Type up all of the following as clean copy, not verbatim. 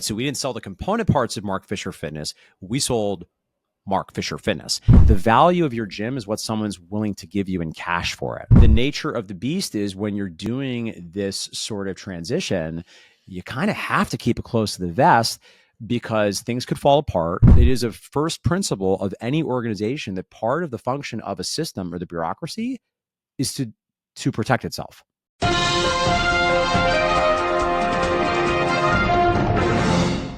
So we didn't sell the component parts of Mark Fisher Fitness. We sold Mark Fisher Fitness. The value of your gym is what someone's willing to give you in cash for it. The nature of the beast is when you're doing this sort of transition, you kind of have to keep it close to the vest because things could fall apart. It is a first principle of any organization that part of the function of a system or the bureaucracy is to protect itself.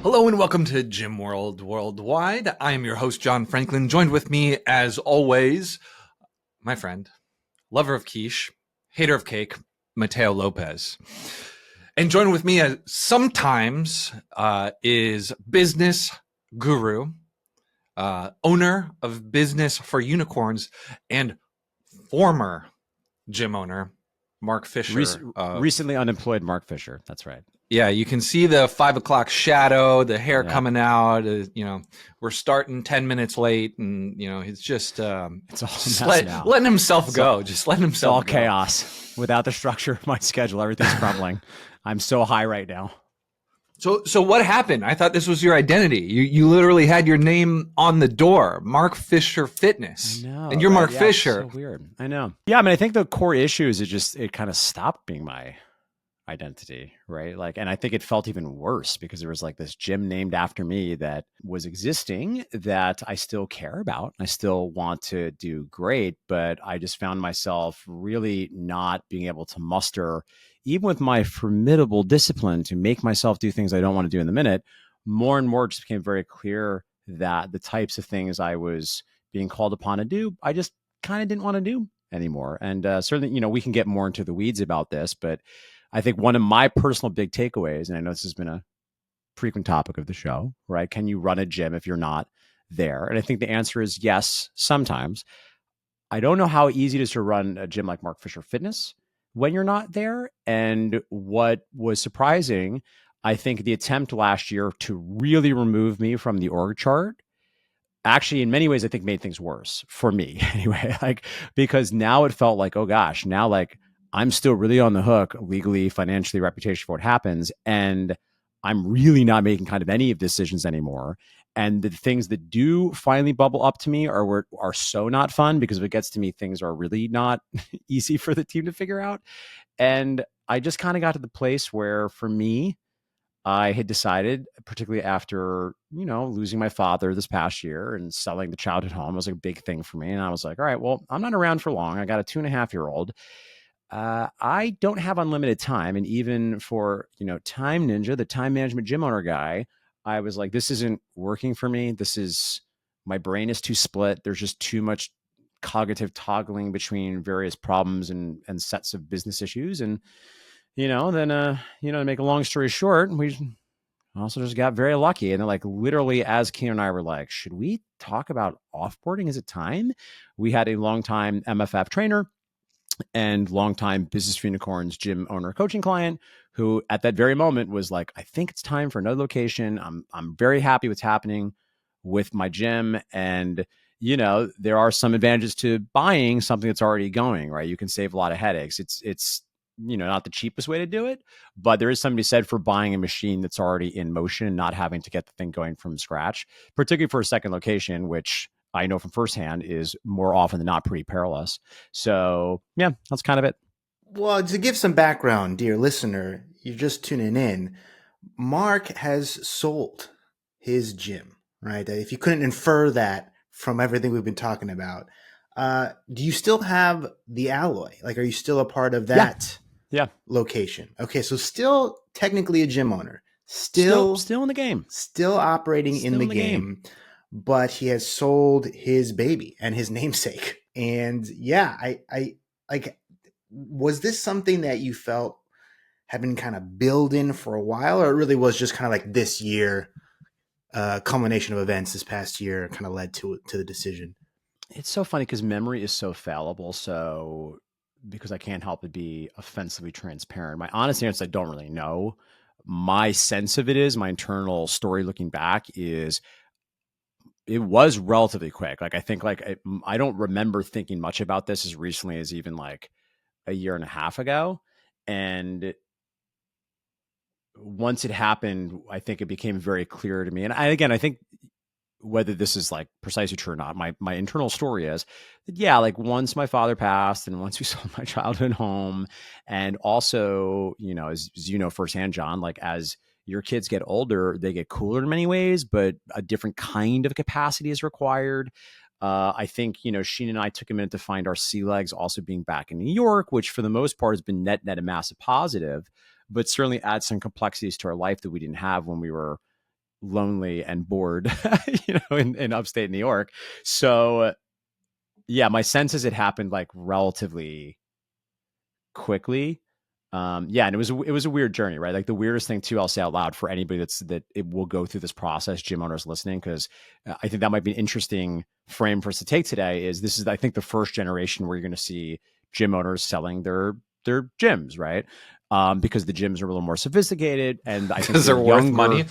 Hello and welcome to Gym World Worldwide. I am your host, John Franklin. Joined with me, as always, my friend, lover of quiche, hater of cake, Mateo Lopez. And joined with me sometimes is business guru, owner of Business for Unicorns, and former gym owner, Mark Fisher. Recently unemployed Mark Fisher. That's right. Yeah, you can see the 5 o'clock shadow, the hair coming out. We're starting 10 minutes late, and it's just it's all letting himself go. Just letting himself. It's all chaos without the structure of my schedule. Everything's crumbling. I'm so high right now. So what happened? I thought this was your identity. You literally had your name on the door, Mark Fisher Fitness. I know, and you're Mark Fisher. It's so weird. I know. Yeah, I mean, I think the core issue is it kind of stopped being my identity, right? And I think it felt even worse because there was this gym named after me that was existing that I still care about. I still want to do great, but I just found myself really not being able to muster, even with my formidable discipline, to make myself do things I don't want to do in the minute. More and more, it just became very clear that the types of things I was being called upon to do, I just kind of didn't want to do anymore. And certainly, we can get more into the weeds about this, but I think one of my personal big takeaways, and I know this has been a frequent topic of the show, right? Can you run a gym if you're not there? And I think the answer is yes, sometimes. I don't know how easy it is to run a gym like Mark Fisher Fitness when you're not there. And what was surprising, I think the attempt last year to really remove me from the org chart actually in many ways, I think made things worse for me anyway, because now it felt like, oh gosh, now I'm still really on the hook legally, financially, reputation for what happens. And I'm really not making kind of any of decisions anymore. And the things that do finally bubble up to me are so not fun because if it gets to me, things are really not easy for the team to figure out. And I just kind of got to the place where for me, I had decided, particularly after, losing my father this past year and selling the childhood home was a big thing for me. And I was like, all right, well, I'm not around for long. I got a 2.5-year-old. I don't have unlimited time. And even for, Time Ninja, the time management gym owner guy, I was like, this isn't working for me. My brain is too split. There's just too much cognitive toggling between various problems and sets of business issues. And, to make a long story short, we also just got very lucky. And then literally as Keenan and I were like, should we talk about offboarding? Is it time? We had a longtime MFF trainer and longtime Business for Unicorns gym owner coaching client who at that very moment was like, I think it's time for another location. I'm very happy what's happening with my gym. And, there are some advantages to buying something that's already going, right? You can save a lot of headaches. It's not the cheapest way to do it, but there is something to be said for buying a machine that's already in motion and not having to get the thing going from scratch, particularly for a second location, which I know from firsthand is more often than not pretty perilous. So yeah, that's kind of it. Well, to give some background, dear listener, you're just tuning in. Mark has sold his gym, right? If you couldn't infer that from everything we've been talking about, do you still have the alloy? Are you still a part of that location? Okay, so still technically a gym owner. Still in the game. Still operating in the game. But he has sold his baby and his namesake. And yeah, I was this something that you felt had been kind of building for a while, or it really was just kind of this year, culmination of events this past year kind of led to the decision? It's so funny because memory is so fallible. So because I can't help but be offensively transparent, my honest answer, I don't really know. My sense of it is, my internal story looking back is, it was relatively quick. I think I don't remember thinking much about this as recently as even a year and a half ago. And once it happened, I think it became very clear to me. And again, I think whether this is like precisely true or not, my internal story is that, yeah, like once my father passed and once we sold my childhood home, and also, as you know firsthand, John, like as your kids get older, they get cooler in many ways, but a different kind of capacity is required. I think, Sheen and I took a minute to find our sea legs also being back in New York, which for the most part has been net a massive positive, but certainly adds some complexities to our life that we didn't have when we were lonely and bored, in upstate New York. So yeah, my sense is it happened like relatively quickly. Yeah, and it was a weird journey, right? Like the weirdest thing too, I'll say out loud for anybody that it will go through this process, gym owners listening, because I think that might be an interesting frame for us to take today. Is this is I think the first generation where you're going to see gym owners selling their gyms, right? Because the gyms are a little more sophisticated, and I think Because they're worth money.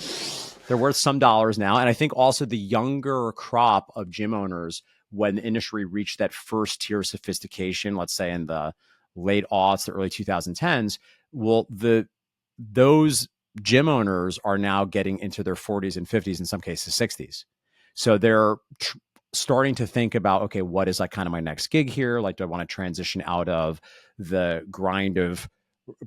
They're worth some dollars now. And I think also the younger crop of gym owners, when the industry reached that first tier of sophistication, let's say in the late aughts, the early 2010s, well, those gym owners are now getting into their 40s and 50s, in some cases 60s. So they're starting to think about, okay, what is like kind of my next gig here? Like, do I want to transition out of the grind of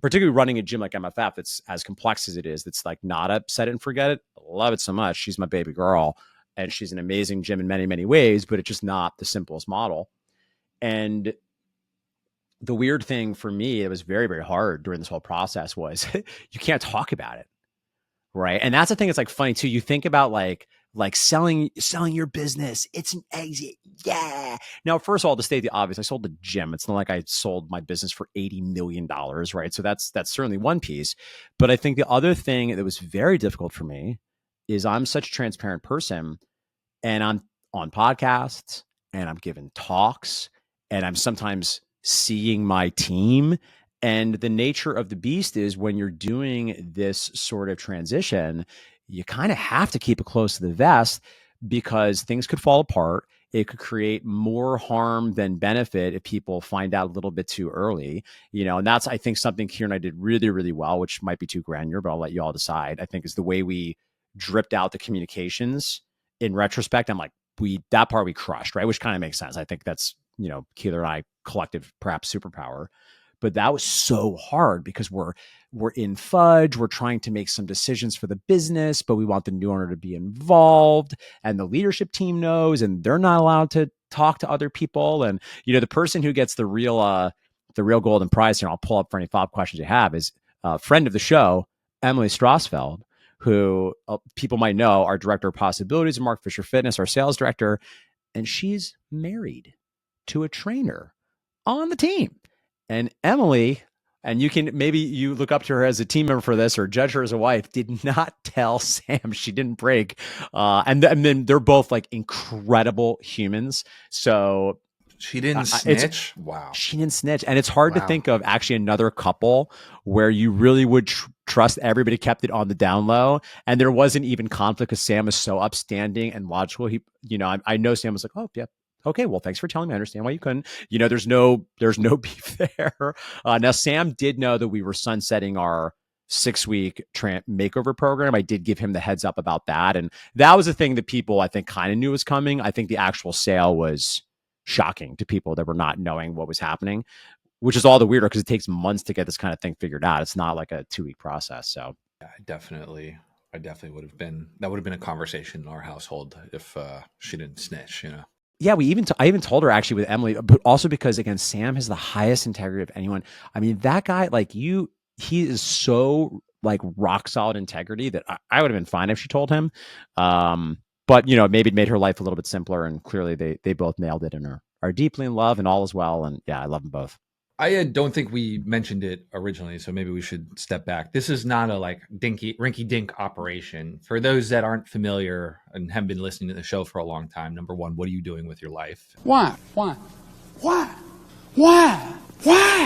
particularly running a gym like MFF, that's as complex as it is, that's like not a set it and forget it. I love it so much. She's my baby girl, and she's an amazing gym in many, many ways, but it's just not the simplest model. And the weird thing for me, it was very, very hard during this whole process, was you can't talk about it. Right. And that's the thing. It's like funny too. You think about like selling your business. It's an exit. Yeah. Now, first of all, to state the obvious, I sold the gym. It's not like I sold my business for $80 million. Right. So that's certainly one piece. But I think the other thing that was very difficult for me is I'm such a transparent person, and I'm on podcasts and I'm giving talks and I'm sometimes seeing my team. And the nature of the beast is when you're doing this sort of transition, you kind of have to keep it close to the vest because things could fall apart. It could create more harm than benefit if people find out a little bit too early, and that's, I think, something Kieran and I did really, really well, which might be too granular, but I'll let you all decide. I think is the way we dripped out the communications. In retrospect, I'm like, that part we crushed, right? Which kind of makes sense. I think that's, Keeler and I collective, perhaps superpower. But that was so hard because we're in fudge. We're trying to make some decisions for the business, but we want the new owner to be involved, and the leadership team knows, and they're not allowed to talk to other people. And the person who gets the real golden prize here, I'll pull up for any follow-up questions you have, is a friend of the show, Emily Strassfeld, who people might know, our director of possibilities at Mark Fisher Fitness, our sales director, and she's married to a trainer on the team. And Emily, and maybe you look up to her as a team member for this or judge her as a wife, did not tell Sam. She didn't break. And then they're both like incredible humans. So she didn't snitch. Wow. She didn't snitch. And it's hard to think of actually another couple where you really would trust everybody kept it on the down low. And there wasn't even conflict because Sam is so upstanding and logical. I know Sam was like, oh, yeah. Okay, well, thanks for telling me. I understand why you couldn't. There's no beef there. Now, Sam did know that we were sunsetting our 6-week makeover program. I did give him the heads up about that. And that was the thing that people, I think, kind of knew was coming. I think the actual sale was shocking to people that were not knowing what was happening, which is all the weirder because it takes months to get this kind of thing figured out. It's not like a 2-week process. So yeah, I definitely would have been a conversation in our household if she didn't snitch, Yeah, I even told her actually with Emily, but also because again, Sam has the highest integrity of anyone. I mean, that guy, he is so like rock solid integrity that I would have been fine if she told him. But maybe it made her life a little bit simpler, and clearly they both nailed it and are deeply in love and all is well. And yeah, I love them both. I don't think we mentioned it originally, so maybe we should step back. This is not a like rinky dink operation. For those that aren't familiar and have been listening to the show for a long time, number one, what are you doing with your life? Why?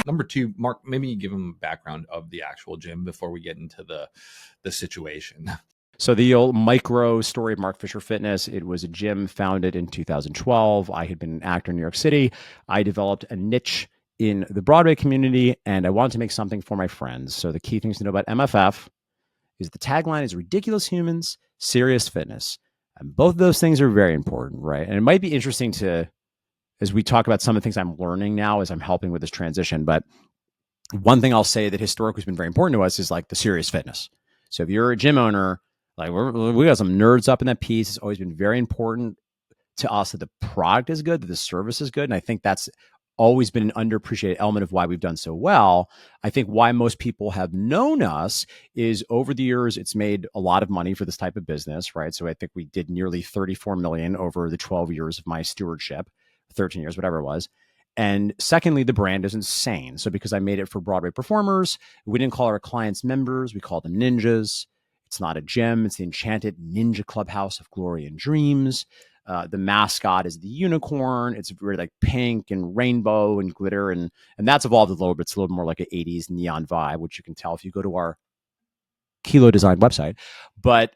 Number two, Mark, maybe you give them a background of the actual gym before we get into the situation. So the old micro story of Mark Fisher Fitness, it was a gym founded in 2012. I had been an actor in New York City. I developed a niche in the Broadway community, and I wanted to make something for my friends. So the key things to know about MFF is the tagline is ridiculous humans, serious fitness. And both of those things are very important, right? And it might be interesting to, as we talk about some of the things I'm learning now as I'm helping with this transition, but one thing I'll say that historically has been very important to us is like the serious fitness. So if you're a gym owner, like we got some nerds up in that piece. It's always been very important to us that the product is good, that the service is good. And I think that's always been an underappreciated element of why we've done so well. I think why most people have known us is over the years, it's made a lot of money for this type of business, right? So I think we did nearly 34 million over the 12 years of my stewardship, 13 years, whatever it was. And secondly, the brand is insane. So because I made it for Broadway performers, we didn't call our clients members, we called them ninjas. It's not a gym, it's the enchanted ninja clubhouse of glory and dreams. The mascot is the unicorn. It's very like pink and rainbow and glitter, and that's evolved a little bit. It's a little more like an 80s neon vibe, which you can tell if you go to our Kilo Design website. But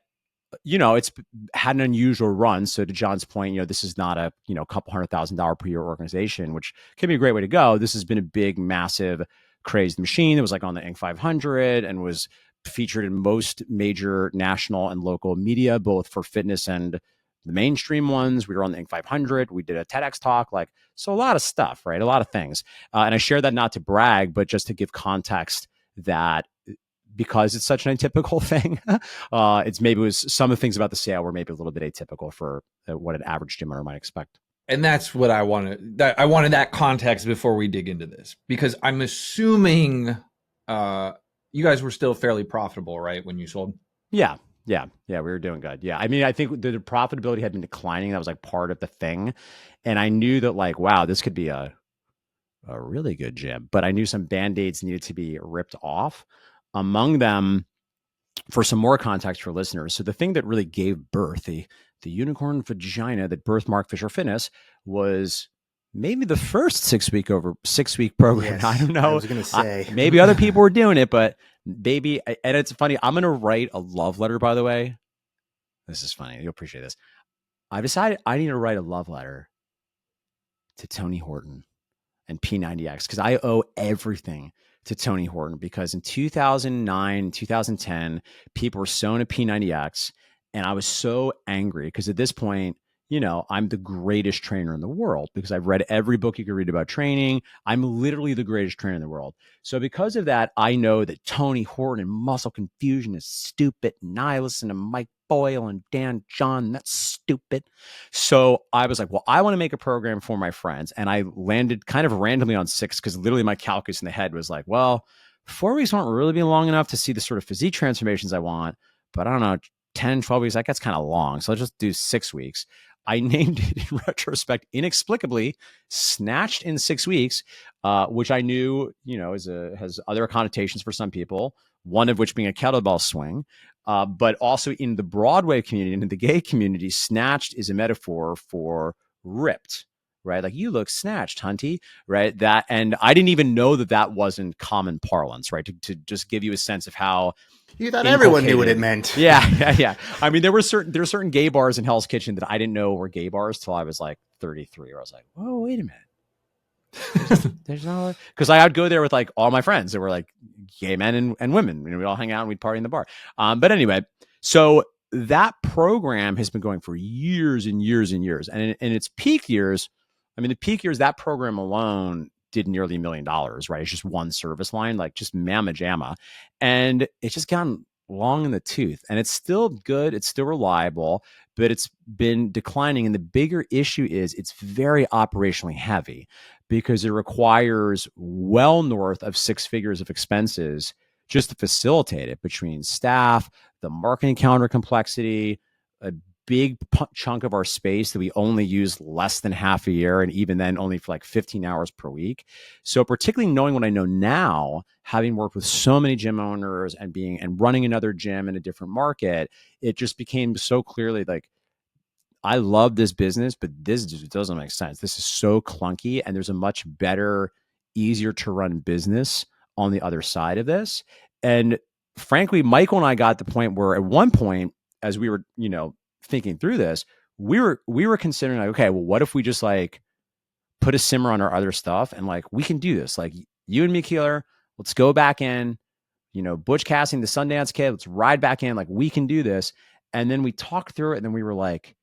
it's had an unusual run. So to John's point, this is not a couple $100,000 per year organization, which can be a great way to go. This has been a big, massive, crazed machine that was like on the Inc. 500 and was featured in most major national and local media, both for fitness and the mainstream ones. We were on the Inc. 500. We did a TEDx talk, so a lot of stuff, right? A lot of things. And I share that not to brag, but just to give context that because it's such an atypical thing, it was some of the things about the sale were maybe a little bit atypical for what an average gym owner might expect. And that's what I wanted. I wanted that context before we dig into this, because I'm assuming you guys were still fairly profitable, right, when you sold? Yeah, we were doing good. Yeah, I mean, I think the profitability had been declining. That was like part of the thing, and I knew that wow, this could be a really good gym. But I knew some band-aids needed to be ripped off. Among them, for some more context for listeners, so the thing that really gave birth, the unicorn vagina that birthed Mark Fisher Fitness, was maybe the first 6-week program. Yes, I don't know. I was going to say. Maybe other people were doing it, but baby, and it's funny. I'm going to write a love letter, by the way. This is funny. You'll appreciate this. I've decided I need to write a love letter to Tony Horton and P90X because I owe everything to Tony Horton, because in 2009, 2010, people were so into P90X, and I was so angry because at this point, I'm the greatest trainer in the world because I've read every book you can read about training. I'm literally the greatest trainer in the world. So because of that, I know that Tony Horton and Muscle Confusion is stupid. And I listen to Mike Boyle and Dan John. That's stupid. So I was like, well, I want to make a program for my friends. And I landed kind of randomly on 6 because literally my calculus in the head was like, well, 4 weeks won't really be long enough to see the sort of physique transformations I want. But I don't know, 10, 12 weeks, that gets kind of long. So let's just do 6 weeks. I named it in retrospect, inexplicably, Snatched in 6 weeks, which I knew, has other connotations for some people, one of which being a kettlebell swing. But also in the Broadway community and in the gay community, Snatched is a metaphor for ripped, right? Like, you look snatched, hunty, right? That, and I didn't even know that wasn't common parlance, right? To just give you a sense of how you thought everyone knew what it meant. Yeah. I mean, there were certain gay bars in Hell's Kitchen that I didn't know were gay bars till I was like 33, or I was like, whoa, wait a minute. There's no, because I would go there with like all my friends that were like gay men and women, and we'd all hang out and we'd party in the bar. But anyway, so that program has been going for years and years and years. And in its peak years, that program alone did nearly $1 million, right? It's just one service line, like just mamma jamma. And it's just gotten long in the tooth, and it's still good. It's still reliable, but it's been declining. And the bigger issue is it's very operationally heavy because it requires well north of 6 figures of expenses just to facilitate it, between staff, the marketing calendar complexity, a big chunk of our space that we only use less than half a year, and even then only for like 15 hours per week. So particularly knowing what I know now, having worked with so many gym owners and running another gym in a different market, it just became so clearly like, I love this business, but this just doesn't make sense. This is so clunky, and there's a much better, easier to run business on the other side of this. And frankly, Michael and I got to the point where at one point, as we were, thinking through this, we were considering like, okay, well, what if we just like put a simmer on our other stuff, and like we can do this, like you and me, Keeler, let's go back in, Butch Cassidy, the Sundance Kid, let's ride back in. Like, we can do this. And then we talked through it, and then we were like,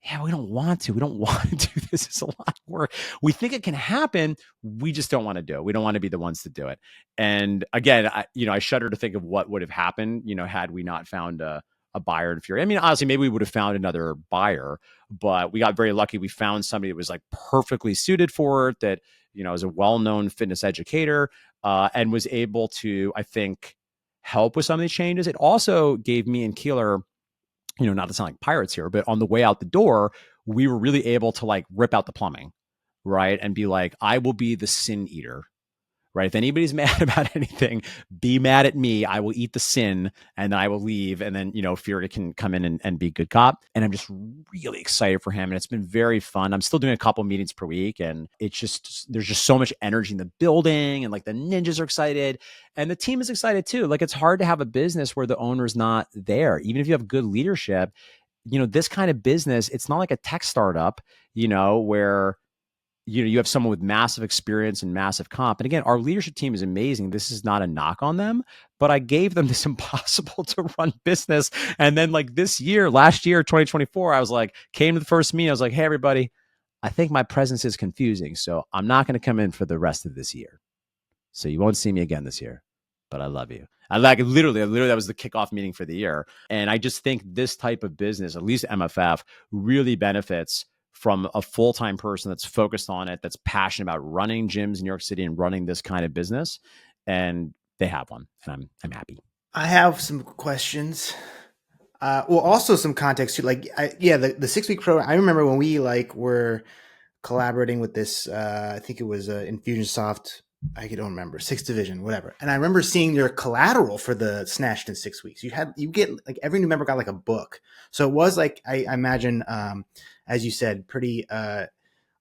yeah, we don't want to. We don't want to do this. It's a lot of work. We think it can happen. We just don't want to do it. We don't want to be the ones to do it. And again, I shudder to think of what would have happened, had we not found a buyer in Fury. I mean, honestly, maybe we would have found another buyer, but we got very lucky. We found somebody that was like perfectly suited for it, that, is a well-known fitness educator, and was able to, I think, help with some of these changes. It also gave me and Keeler, not to sound like pirates here, but on the way out the door, we were really able to like rip out the plumbing, right? And be like, I will be the sin eater, right? If anybody's mad about anything, be mad at me. I will eat the sin and then I will leave. And then, Fury can come in and be good cop. And I'm just really excited for him. And it's been very fun. I'm still doing a couple meetings per week. And there's just so much energy in the building, and like the ninjas are excited and the team is excited too. Like, it's hard to have a business where the owner's not there. Even if you have good leadership, this kind of business, it's not like a tech startup, where you have someone with massive experience and massive comp. And again, our leadership team is amazing. This is not a knock on them, but I gave them this impossible to run business. And then like last year, 2024, I was like, came to the first meeting. I was like, hey, everybody, I think my presence is confusing. So I'm not going to come in for the rest of this year. So you won't see me again this year, but I love you. I like literally, that was the kickoff meeting for the year. And I just think this type of business, at least MFF, really benefits from a full-time person that's focused on it, that's passionate about running gyms in New York City and running this kind of business. And they have one, and I'm happy. I have some questions. Also some context too. Like, the 6-week program. I remember when we were collaborating with this. I think it was Infusionsoft. I don't remember, 6th Division, whatever. And I remember seeing your collateral for the Snatched in 6 weeks. You get like every new member got like a book. So it was like, I imagine, as you said, pretty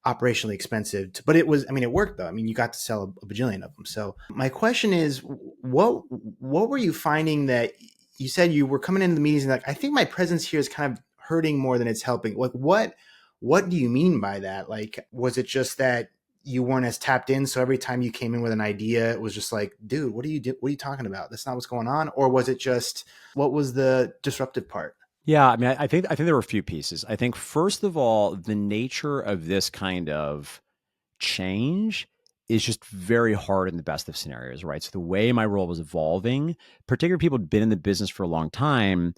operationally expensive, but it worked though. I mean, you got to sell a bajillion of them. So my question is, what were you finding that you said you were coming into the meetings and like, I think my presence here is kind of hurting more than it's helping. Like, what do you mean by that? Like, was it just that you weren't as tapped in, so every time you came in with an idea, it was just like, dude, what are you talking about? That's not what's going on. Or was it just, what was the disruptive part? Yeah, I mean, I think there were a few pieces. I think first of all, the nature of this kind of change is just very hard in the best of scenarios, right? So the way my role was evolving, particularly people who'd been in the business for a long time,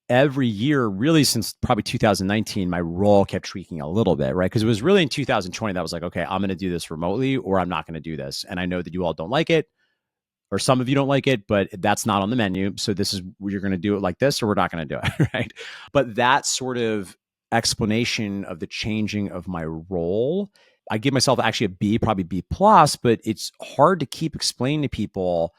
every year, really since probably 2019, my role kept tweaking a little bit, right? Because it was really in 2020 that was like, okay, I'm going to do this remotely or I'm not going to do this. And I know that you all don't like it, or some of you don't like it, but that's not on the menu. So this is, you're going to do it like this or we're not going to do it, right? But that sort of explanation of the changing of my role, I give myself actually a B, probably B plus, but it's hard to keep explaining to people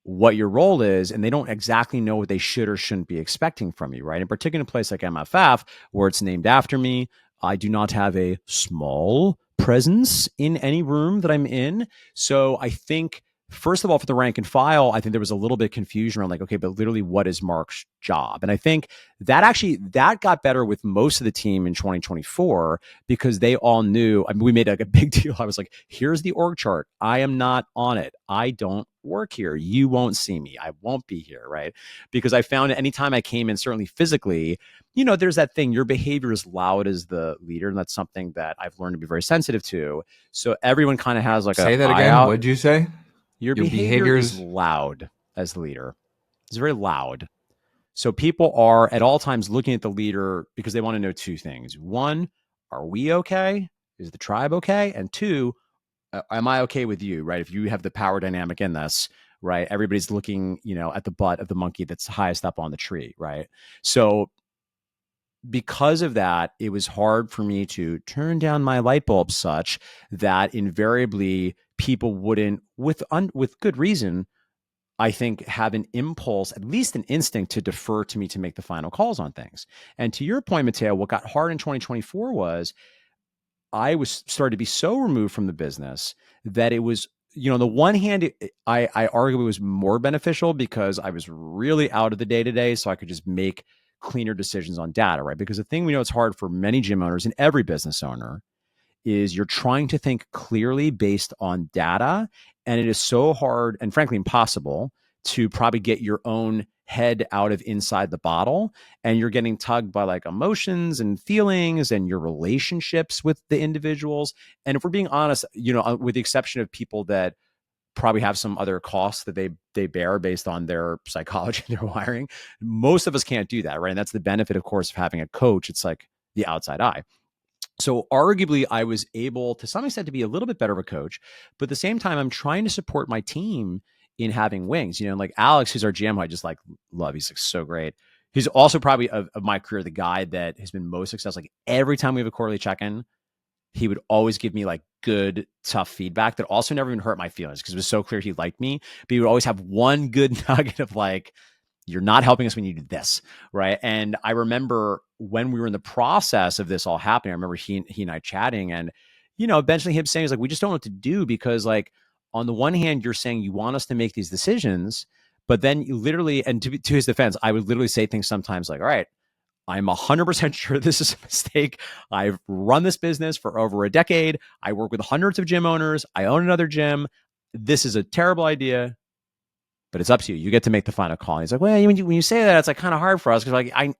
what your role is, and they don't exactly know what they should or shouldn't be expecting from you, right? In particular, in a place like MFF, where it's named after me, I do not have a small presence in any room that I'm in. So I think, first of all, for the rank and file, I think there was a little bit of confusion around like, okay, but literally what is Mark's job? And I think that got better with most of the team in 2024 because they all knew. I mean, we made like a big deal. I was like, here's the org chart. I am not on it. I don't work here. You won't see me. I won't be here, right? Because I found anytime I came in, certainly physically, there's that thing, your behavior is loud as the leader. And that's something that I've learned to be very sensitive to. So everyone kind of has like Say that again. What'd you say? Your behavior is loud as the leader. It's very loud. So people are at all times looking at the leader because they want to know two things. One, are we okay? Is the tribe okay? And two, am I okay with you, right? If you have the power dynamic in this, right? Everybody's looking, at the butt of the monkey that's highest up on the tree, right? So because of that, it was hard for me to turn down my light bulb such that invariably people wouldn't, with good reason, I think, have an impulse, at least an instinct, to defer to me to make the final calls on things. And to your point, Matteo, what got hard in 2024 was I was started to be so removed from the business that it was, on the one hand, I arguably was more beneficial because I was really out of the day-to-day, so I could just make cleaner decisions on data, right? Because the thing we know it's hard for many gym owners and every business owner is you're trying to think clearly based on data. And it is so hard and frankly impossible to probably get your own head out of inside the bottle, and you're getting tugged by like emotions and feelings and your relationships with the individuals. And if we're being honest, with the exception of people that probably have some other costs that they bear based on their psychology and their wiring, most of us can't do that, right? And that's the benefit, of course, of having a coach. It's like the outside eye. So arguably, I was able to some extent to be a little bit better of a coach, but at the same time, I'm trying to support my team in having wings. Like Alex, who's our GM, who I just like love. He's like so great. He's also probably of my career the guy that has been most successful. Like every time we have a quarterly check-in, he would always give me like good, tough feedback that also never even hurt my feelings because it was so clear he liked me. But he would always have one good nugget of like, you're not helping us when you do this, right? And I remember when we were in the process of this all happening, I remember he and I chatting, and eventually him saying, "Is like, we just don't know what to do because, like, on the one hand, you're saying you want us to make these decisions, but then you literally," and to his defense, I would literally say things sometimes like, "All right, I'm 100% sure this is a mistake. I've run this business for over a decade. I work with hundreds of gym owners. I own another gym. This is a terrible idea, but it's up to you. You get to make the final call." And he's like, "Well, when you say that, it's like kind of hard for us because like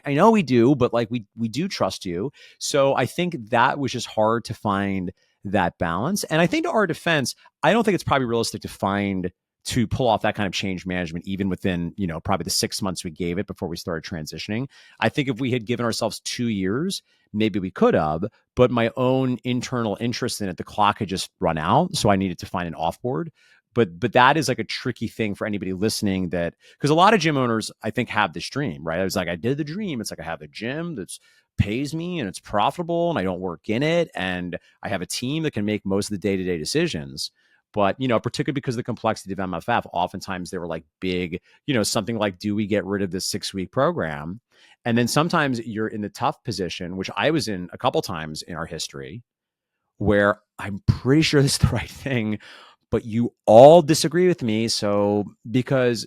I know we do, but like we do trust you." So I think that was just hard to find that balance. And I think to our defense, I don't think it's probably realistic to pull off that kind of change management, even within, probably the 6 months we gave it before we started transitioning. I think if we had given ourselves 2 years, maybe we could have, but my own internal interest in it, the clock had just run out. So I needed to find an offboard. But that is like a tricky thing for anybody listening, that because a lot of gym owners, I think, have this dream, right? I was like, I did the dream. It's like I have a gym that's pays me and it's profitable and I don't work in it. And I have a team that can make most of the day-to-day decisions. But, particularly because of the complexity of MFF, oftentimes they were like big, something like, do we get rid of this 6-week program? And then sometimes you're in the tough position, which I was in a couple times in our history, where I'm pretty sure this is the right thing, but you all disagree with me. So, because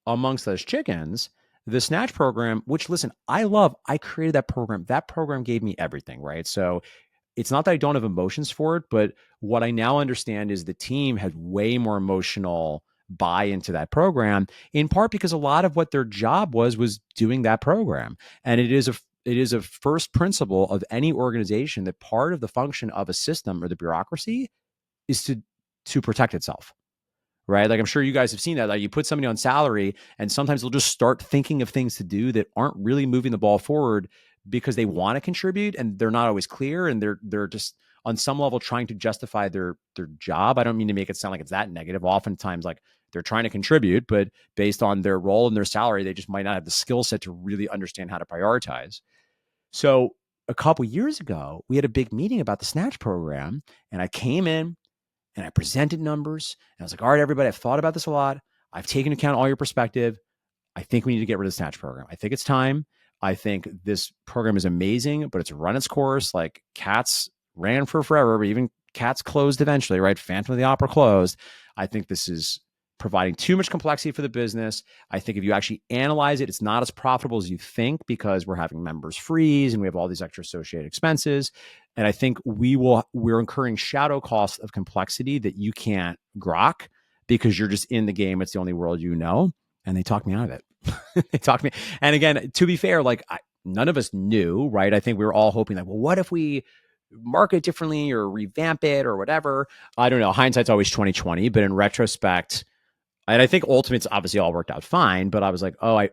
amongst those chickens, the Snatch program, which listen, I love, I created that program. That program gave me everything, right? So it's not that I don't have emotions for it, but what I now understand is the team had way more emotional buy into that program, in part because a lot of what their job was doing that program. And it is a first principle of any organization that part of the function of a system or the bureaucracy is to protect itself, right? Like I'm sure you guys have seen that. Like you put somebody on salary and sometimes they'll just start thinking of things to do that aren't really moving the ball forward because they want to contribute and they're not always clear, and they're just on some level trying to justify their job. I don't mean to make it sound like it's that negative. Oftentimes, like they're trying to contribute, but based on their role and their salary, they just might not have the skill set to really understand how to prioritize. So a couple years ago, we had a big meeting about the Snatch program, and I came in and I presented numbers, and I was like, all right, everybody, I've thought about this a lot. I've taken into account all your perspective. I think we need to get rid of the Snatch program. I think it's time. I think this program is amazing, but it's run its course. Like Cats ran for forever, but even Cats closed eventually, right? Phantom of the Opera closed. I think this is providing too much complexity for the business. I think if you actually analyze it, it's not as profitable as you think because we're having members freeze and we have all these extra associated expenses. And I think we're incurring shadow costs of complexity that you can't grok because you're just in the game. It's the only world you know. And they talked me out of it. They talked me. And again, to be fair, like none of us knew, right? I think we were all hoping like, well, what if we market differently or revamp it or whatever? I don't know. Hindsight's always 2020, but in retrospect, and I think ultimately it's obviously all worked out fine, but I was like, oh, I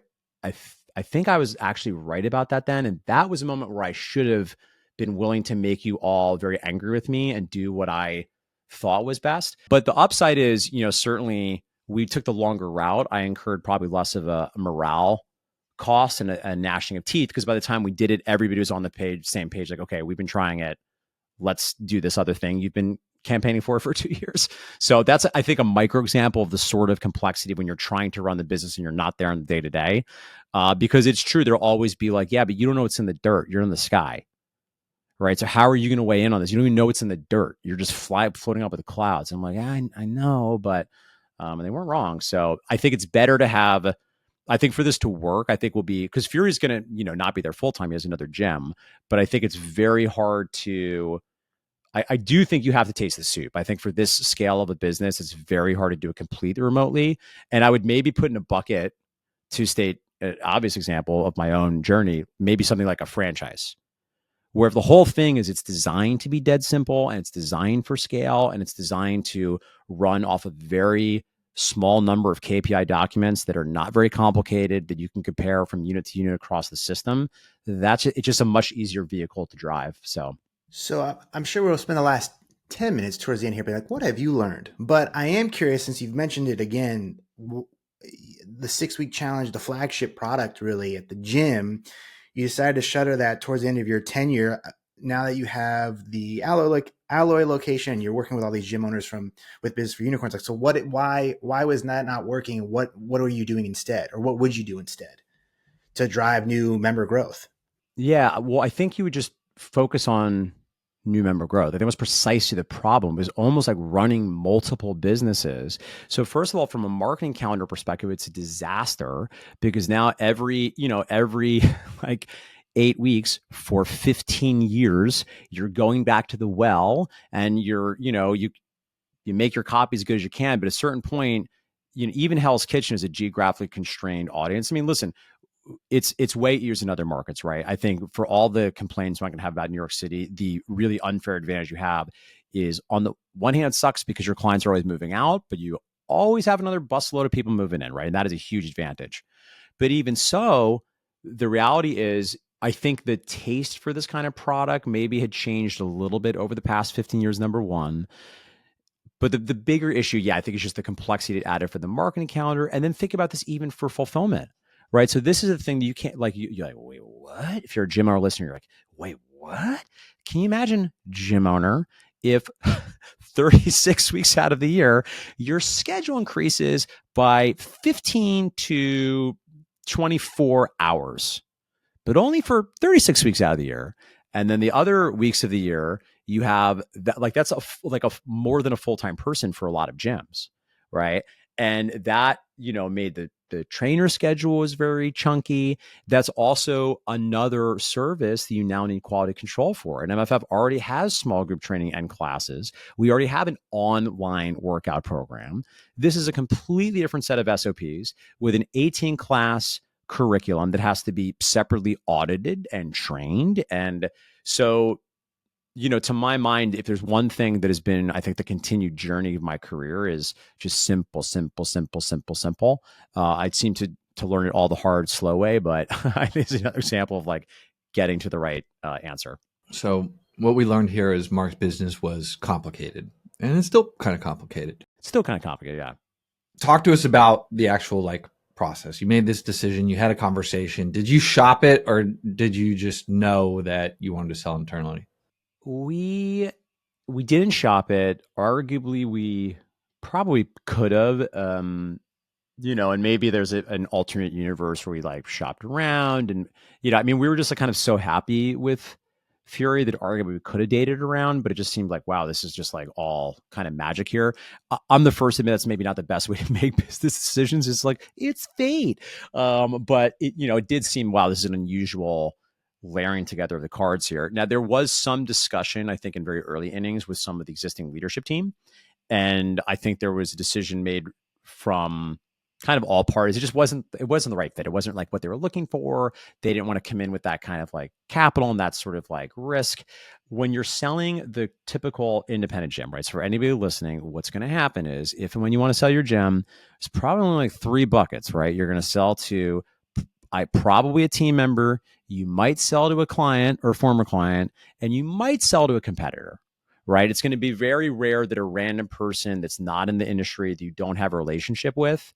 think I was actually right about that then. And that was a moment where I should have been willing to make you all very angry with me and do what I thought was best. But the upside is, certainly we took the longer route. I incurred probably less of a morale cost and a gnashing of teeth because by the time we did it, everybody was on the same page, like, okay, we've been trying it. Let's do this other thing you've been campaigning for 2 years. So that's, I think, a micro example of the sort of complexity when you're trying to run the business and you're not there on the day to day. Because it's true, there'll always be like, yeah, but you don't know what's in the dirt. You're in the sky, right? So how are you going to weigh in on this? You don't even know what's in the dirt. You're just floating up with the clouds. I'm like, I know, but and they weren't wrong. So I think it's better to have. I think for this to work, I think will be because Fury's going to, not be there full time. He has another gym, but I think it's very hard to I do think you have to taste the soup. I think for this scale of a business, it's very hard to do it completely remotely. And I would maybe put in a bucket, to state an obvious example of my own journey, maybe something like a franchise, where if the whole thing is it's designed to be dead simple and it's designed for scale and it's designed to run off a very small number of KPI documents that are not very complicated, that you can compare from unit to unit across the system, it's just a much easier vehicle to drive. So I'm sure we'll spend the last 10 minutes towards the end here, but like, what have you learned? But I am curious, since you've mentioned it again, the 6-week challenge, the flagship product really at the gym, you decided to shutter that towards the end of your tenure. Now that you have the alloy location, you're working with all these gym owners with Business for Unicorns. Like, so why was that not working? What are you doing instead, or what would you do instead to drive new member growth? Yeah, well, I think you would just focus on new member growth. I think it was precisely the problem. It was almost like running multiple businesses. So first of all, from a marketing calendar perspective, it's a disaster because now every like 8 weeks for 15 years, you're going back to the well and you make your copy as good as you can. But at a certain point, even Hell's Kitchen is a geographically constrained audience. I mean, listen, it's way easier in other markets, right? I think for all the complaints one can have about New York City, the really unfair advantage you have is, on the one hand, it sucks because your clients are always moving out, but you always have another busload of people moving in, right? And that is a huge advantage. But even so, the reality is, I think the taste for this kind of product maybe had changed a little bit over the past 15 years, number one. But the bigger issue, yeah, I think it's just the complexity it added for the marketing calendar. And then think about this even for fulfillment, right? So this is a thing that you can't, like, you're like, wait, what? If you're a gym owner listener, you're like, wait, what? Can you imagine, gym owner, if 36 weeks out of the year, your schedule increases by 15 to 24 hours, but only for 36 weeks out of the year. And then the other weeks of the year, you have that, like, that's a more than a full-time person for a lot of gyms, right? And that, made the trainer schedule was very chunky. That's also another service that you now need quality control for. And MFF already has small group training and classes. We already have an online workout program. This is a completely different set of SOPs with an 18 class curriculum that has to be separately audited and trained. And so, to my mind, if there's one thing that has been, I think, the continued journey of my career is just simple, simple, simple, simple, simple. I seem to learn it all the hard, slow way, but I think it's another example of like getting to the right answer. So what we learned here is Mark's business was complicated, and it's still kind of complicated. It's still kind of complicated, yeah. Talk to us about the actual process. You made this decision, you had a conversation. Did you shop it, or did you just know that you wanted to sell internally? We didn't shop it. Arguably, we probably could have. And maybe there's an alternate universe where we like shopped around, and I mean, we were just like kind of so happy with Fury that arguably we could have dated around, but it just seemed like, wow, this is just like all kind of magic here. I'm the first to admit that's maybe not the best way to make business decisions. It's like, it's fate. But it did seem, wow, this is an unusual layering together of the cards here. Now, there was some discussion, I think, in very early innings with some of the existing leadership team. And I think there was a decision made from kind of all parties. It wasn't the right fit. It wasn't like what they were looking for. They didn't want to come in with that kind of like capital and that sort of like risk. When you're selling the typical independent gym, right? So for anybody listening, what's going to happen is, if and when you want to sell your gym, there's probably only like 3 buckets, right? You're going to sell to probably a team member, you might sell to a client or former client, and you might sell to a competitor, right? It's going to be very rare that a random person that's not in the industry that you don't have a relationship with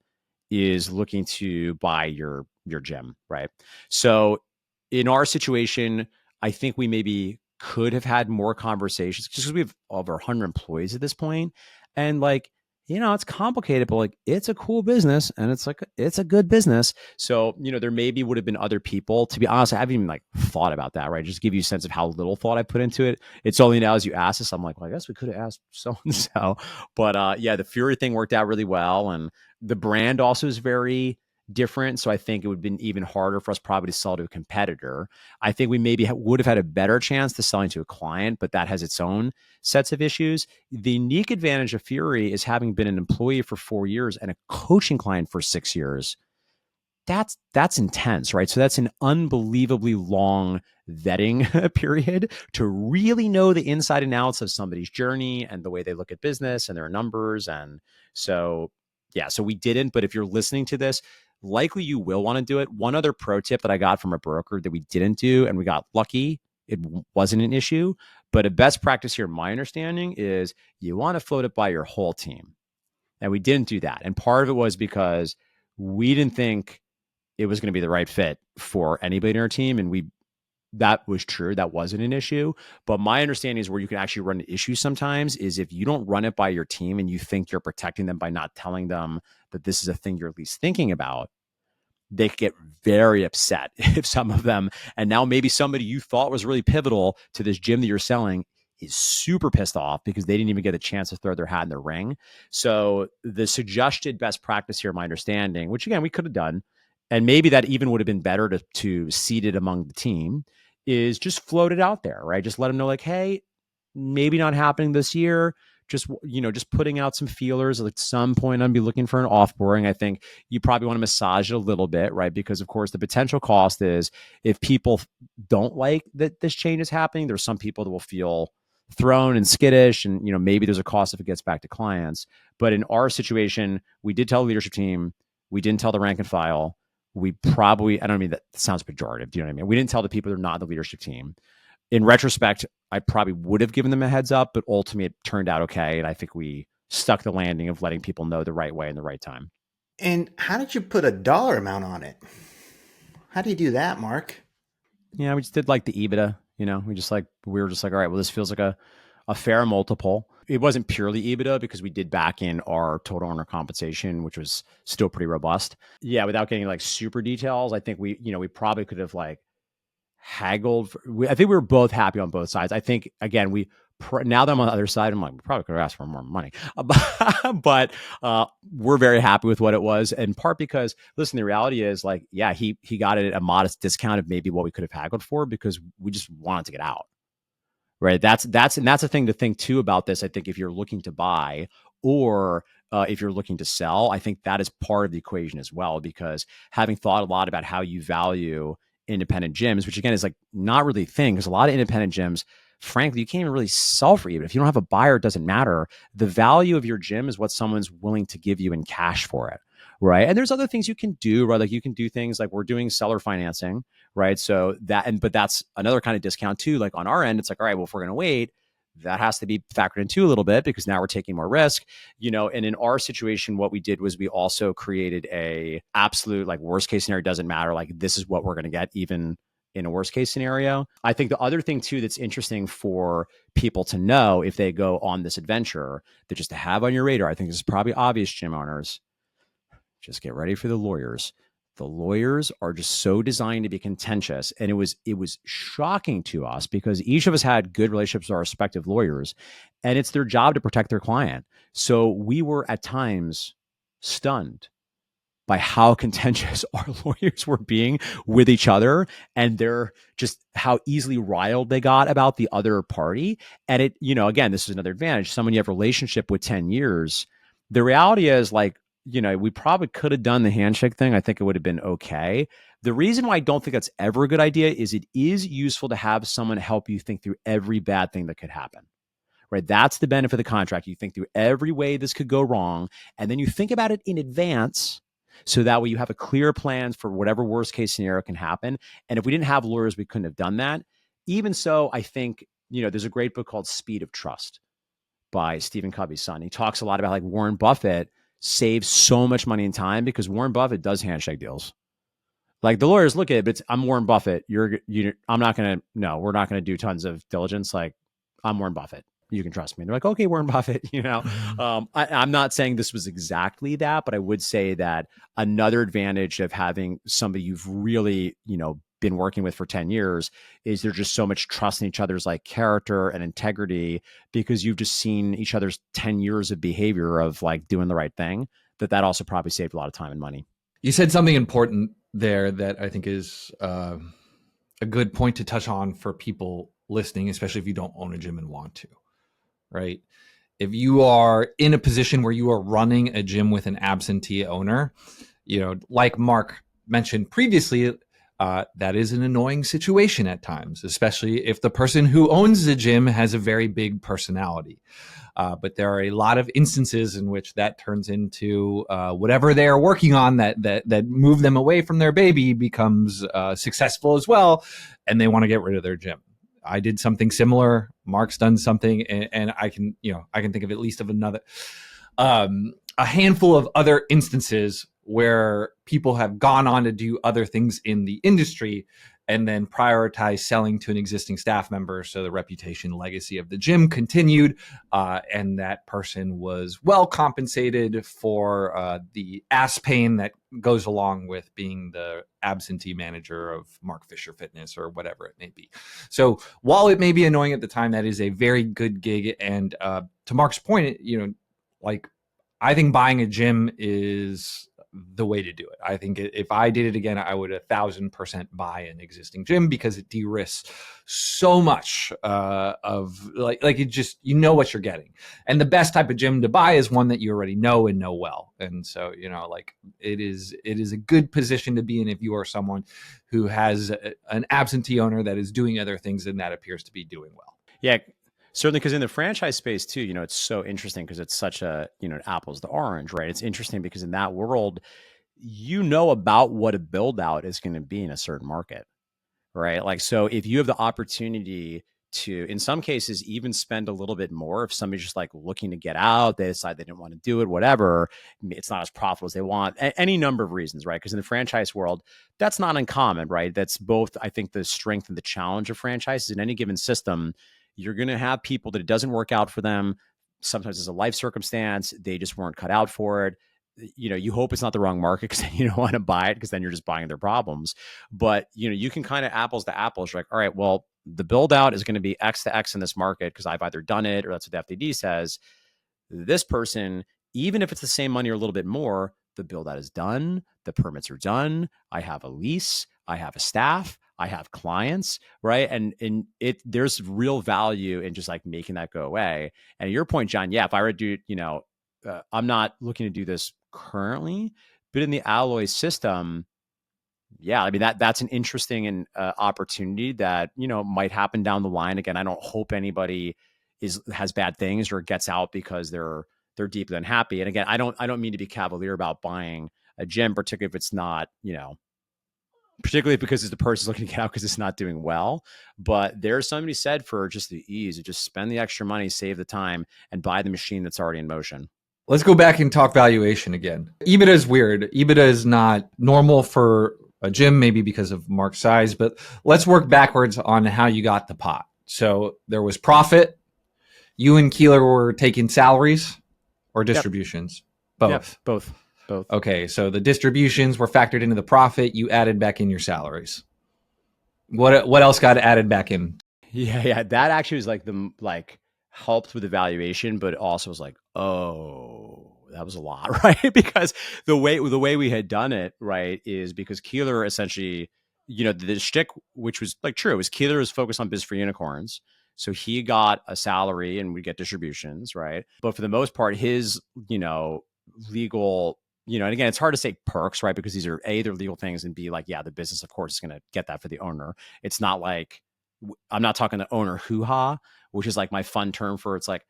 is looking to buy your gym, right? So in our situation, I think we maybe could have had more conversations just because we have over 100 employees at this point. And like, it's complicated, but like, it's a cool business and it's a good business. So, there maybe would have been other people. To be honest, I haven't even like thought about that, right? Just give you a sense of how little thought I put into it. It's only now as you ask this, I'm like, well, I guess we could have asked so and so. But yeah, the Fury thing worked out really well. And the brand also is very different. So I think it would have been even harder for us probably to sell to a competitor. I think we maybe would have had a better chance to selling to a client, but that has its own sets of issues. The unique advantage of Fury is having been an employee for 4 years and a coaching client for 6 years. That's intense, right? So that's an unbelievably long vetting period to really know the inside and outs of somebody's journey and the way they look at business and their numbers. And so, yeah, so we didn't. But if you're listening to this, likely you will want to do it. One other pro tip that I got from a broker that we didn't do, and we got lucky, it wasn't an issue. But a best practice here, my understanding, is you want to float it by your whole team. And we didn't do that. And part of it was because we didn't think it was going to be the right fit for anybody in our team. And that was true. That wasn't an issue. But my understanding is where you can actually run into issues sometimes is if you don't run it by your team and you think you're protecting them by not telling them that this is a thing you're at least thinking about, they could get very upset if some of them, and now maybe somebody you thought was really pivotal to this gym that you're selling is super pissed off because they didn't even get a chance to throw their hat in the ring. So the suggested best practice here, my understanding, which again, we could have done, and maybe that even would have been better to seed it among the team, is just float it out there, right? Just let them know like, hey, maybe not happening this year. Just putting out some feelers. At some point, I'll be looking for an offboarding. I think you probably want to massage it a little bit, right? Because of course, the potential cost is if people don't like that this change is happening, there's some people that will feel thrown and skittish, and maybe there's a cost if it gets back to clients. But in our situation, we did tell the leadership team, we didn't tell the rank and file. We probably, I don't mean that sounds pejorative. Do you know what I mean? We didn't tell the people that are not in the leadership team. In retrospect, I probably would have given them a heads up, but ultimately it turned out okay. And I think we stuck the landing of letting people know the right way and the right time. And how did you put a dollar amount on it? How do you do that, Mark? Yeah, we just did like the EBITDA, we were just like, all right, well, this feels like a fair multiple. It wasn't purely EBITDA because we did back in our total owner compensation, which was still pretty robust. Yeah, without getting like super details, I think we probably could have like haggled. I think we were both happy on both sides. I think again, now that I'm on the other side, I'm like, we probably could have asked for more money, but we're very happy with what it was. In part because, listen, the reality is like, yeah, he got it at a modest discount of maybe what we could have haggled for because we just wanted to get out. Right. That's a thing to think too about this. I think if you're looking to buy or if you're looking to sell, I think that is part of the equation as well, because having thought a lot about how you value independent gyms, which again is like not really a thing, because a lot of independent gyms, frankly, you can't even really sell for even. If you don't have a buyer, it doesn't matter. The value of your gym is what someone's willing to give you in cash for it. Right. And there's other things you can do, right? Like you can do things like we're doing seller financing, right? So but that's another kind of discount too. Like on our end, it's like, all right, well, if we're going to wait, that has to be factored in too a little bit because now we're taking more risk, and in our situation, what we did was we also created a absolute like worst case scenario, doesn't matter. Like this is what we're going to get even in a worst case scenario. I think the other thing too, that's interesting for people to know if they go on this adventure that just to have on your radar, I think this is probably obvious, gym owners, just get ready for the lawyers. The lawyers are just so designed to be contentious. And it was shocking to us because each of us had good relationships with our respective lawyers, and it's their job to protect their client. So we were at times stunned by how contentious our lawyers were being with each other, and they're just how easily riled they got about the other party. And it, again, this is another advantage. Someone you have a relationship with 10 years, the reality is like, we probably could have done the handshake thing. I think it would have been okay. The reason why I don't think that's ever a good idea is it is useful to have someone help you think through every bad thing that could happen, right? That's the benefit of the contract. You think through every way this could go wrong, and then you think about it in advance so that way you have a clear plan for whatever worst case scenario can happen. And if we didn't have lawyers, we couldn't have done that. Even so, I think, there's a great book called Speed of Trust by Stephen Covey's son. He talks a lot about like Warren Buffett saves so much money and time because Warren Buffett does handshake deals. Like the lawyers look at it, but I'm Warren Buffett. I'm not going to, no, we're not going to do tons of diligence. Like I'm Warren Buffett. You can trust me. And they're like, okay, Warren Buffett, I'm not saying this was exactly that, but I would say that another advantage of having somebody you've really, been working with for 10 years is there's just so much trust in each other's like character and integrity because you've just seen each other's 10 years of behavior of like doing the right thing, that also probably saved a lot of time and money. You said something important there that I think is a good point to touch on for people listening, especially if you don't own a gym and want to, right? If you are in a position where you are running a gym with an absentee owner, like Mark mentioned previously, that is an annoying situation at times, especially if the person who owns the gym has a very big personality. But there are a lot of instances in which that turns into whatever they are working on that move them away from their baby becomes successful as well, and they want to get rid of their gym. I did something similar. Mark's done something, and I can think of at least of another, a handful of other instances where people have gone on to do other things in the industry and then prioritize selling to an existing staff member. So the reputation legacy of the gym continued, and that person was well compensated for the ass pain that goes along with being the absentee manager of Mark Fisher Fitness or whatever it may be. So while it may be annoying at the time, that is a very good gig. And to Mark's point, like, I think buying a gym is the way to do it. I think if I did it again, I would 1,000% buy an existing gym because it de-risks so much of like it just, what you're getting. And the best type of gym to buy is one that you already know and know well. And so, like it is a good position to be in if you are someone who has an absentee owner that is doing other things and that appears to be doing well. Yeah, certainly, because in the franchise space too, it's so interesting because it's such a, apples to orange, right? It's interesting because in that world, about what a build out is going to be in a certain market, right? Like, so if you have the opportunity to, in some cases, even spend a little bit more, if somebody's just like looking to get out, they decide they didn't want to do it, whatever, it's not as profitable as they want, any number of reasons, right? Because in the franchise world, that's not uncommon, right? That's both, I think, the strength and the challenge of franchises. In any given system, you're going to have people that it doesn't work out for them. Sometimes it's a life circumstance. They just weren't cut out for it. You hope it's not the wrong market because then you don't want to buy it because then you're just buying their problems. But, you can kind of apples to apples. You're like, all right, well, the build out is going to be X to X in this market because I've either done it or that's what the FDD says. This person, even if it's the same money or a little bit more, the build out is done. The permits are done. I have a lease. I have a staff. I have clients, right? And there's real value in just like making that go away. And your point, John, yeah, if I were to do, I'm not looking to do this currently, but in the alloy system, yeah, I mean that's an interesting opportunity that might happen down the line. Again, I don't hope anybody has bad things or gets out because they're deeply unhappy. And again, I don't mean to be cavalier about buying a gym, particularly if it's not particularly because the person's looking to get out because it's not doing well. But there's somebody said for just the ease of just spend the extra money, save the time, and buy the machine that's already in motion. Let's go back and talk valuation again. EBITDA is weird. EBITDA is not normal for a gym, maybe because of Mark's size, but let's work backwards on how you got the pot. So there was profit. You and Keeler were taking salaries or distributions? Yep. Both. Yep, both. Okay, so the distributions were factored into the profit. You added back in your salaries. What else got added back in? Yeah. That actually was like helped with the valuation, but also was like, oh, that was a lot, right? Because the way we had done it, right, is because Keeler essentially, the shtick, which was like true, was Keeler was focused on biz for unicorns. So he got a salary and we get distributions, right? But for the most part, his, legal, and again, it's hard to say perks, right? Because these are A, they're legal things, and B, like, yeah, the business, of course, is going to get that for the owner. It's not like, I'm not talking the owner hoo-ha, which is like my fun term for it's like,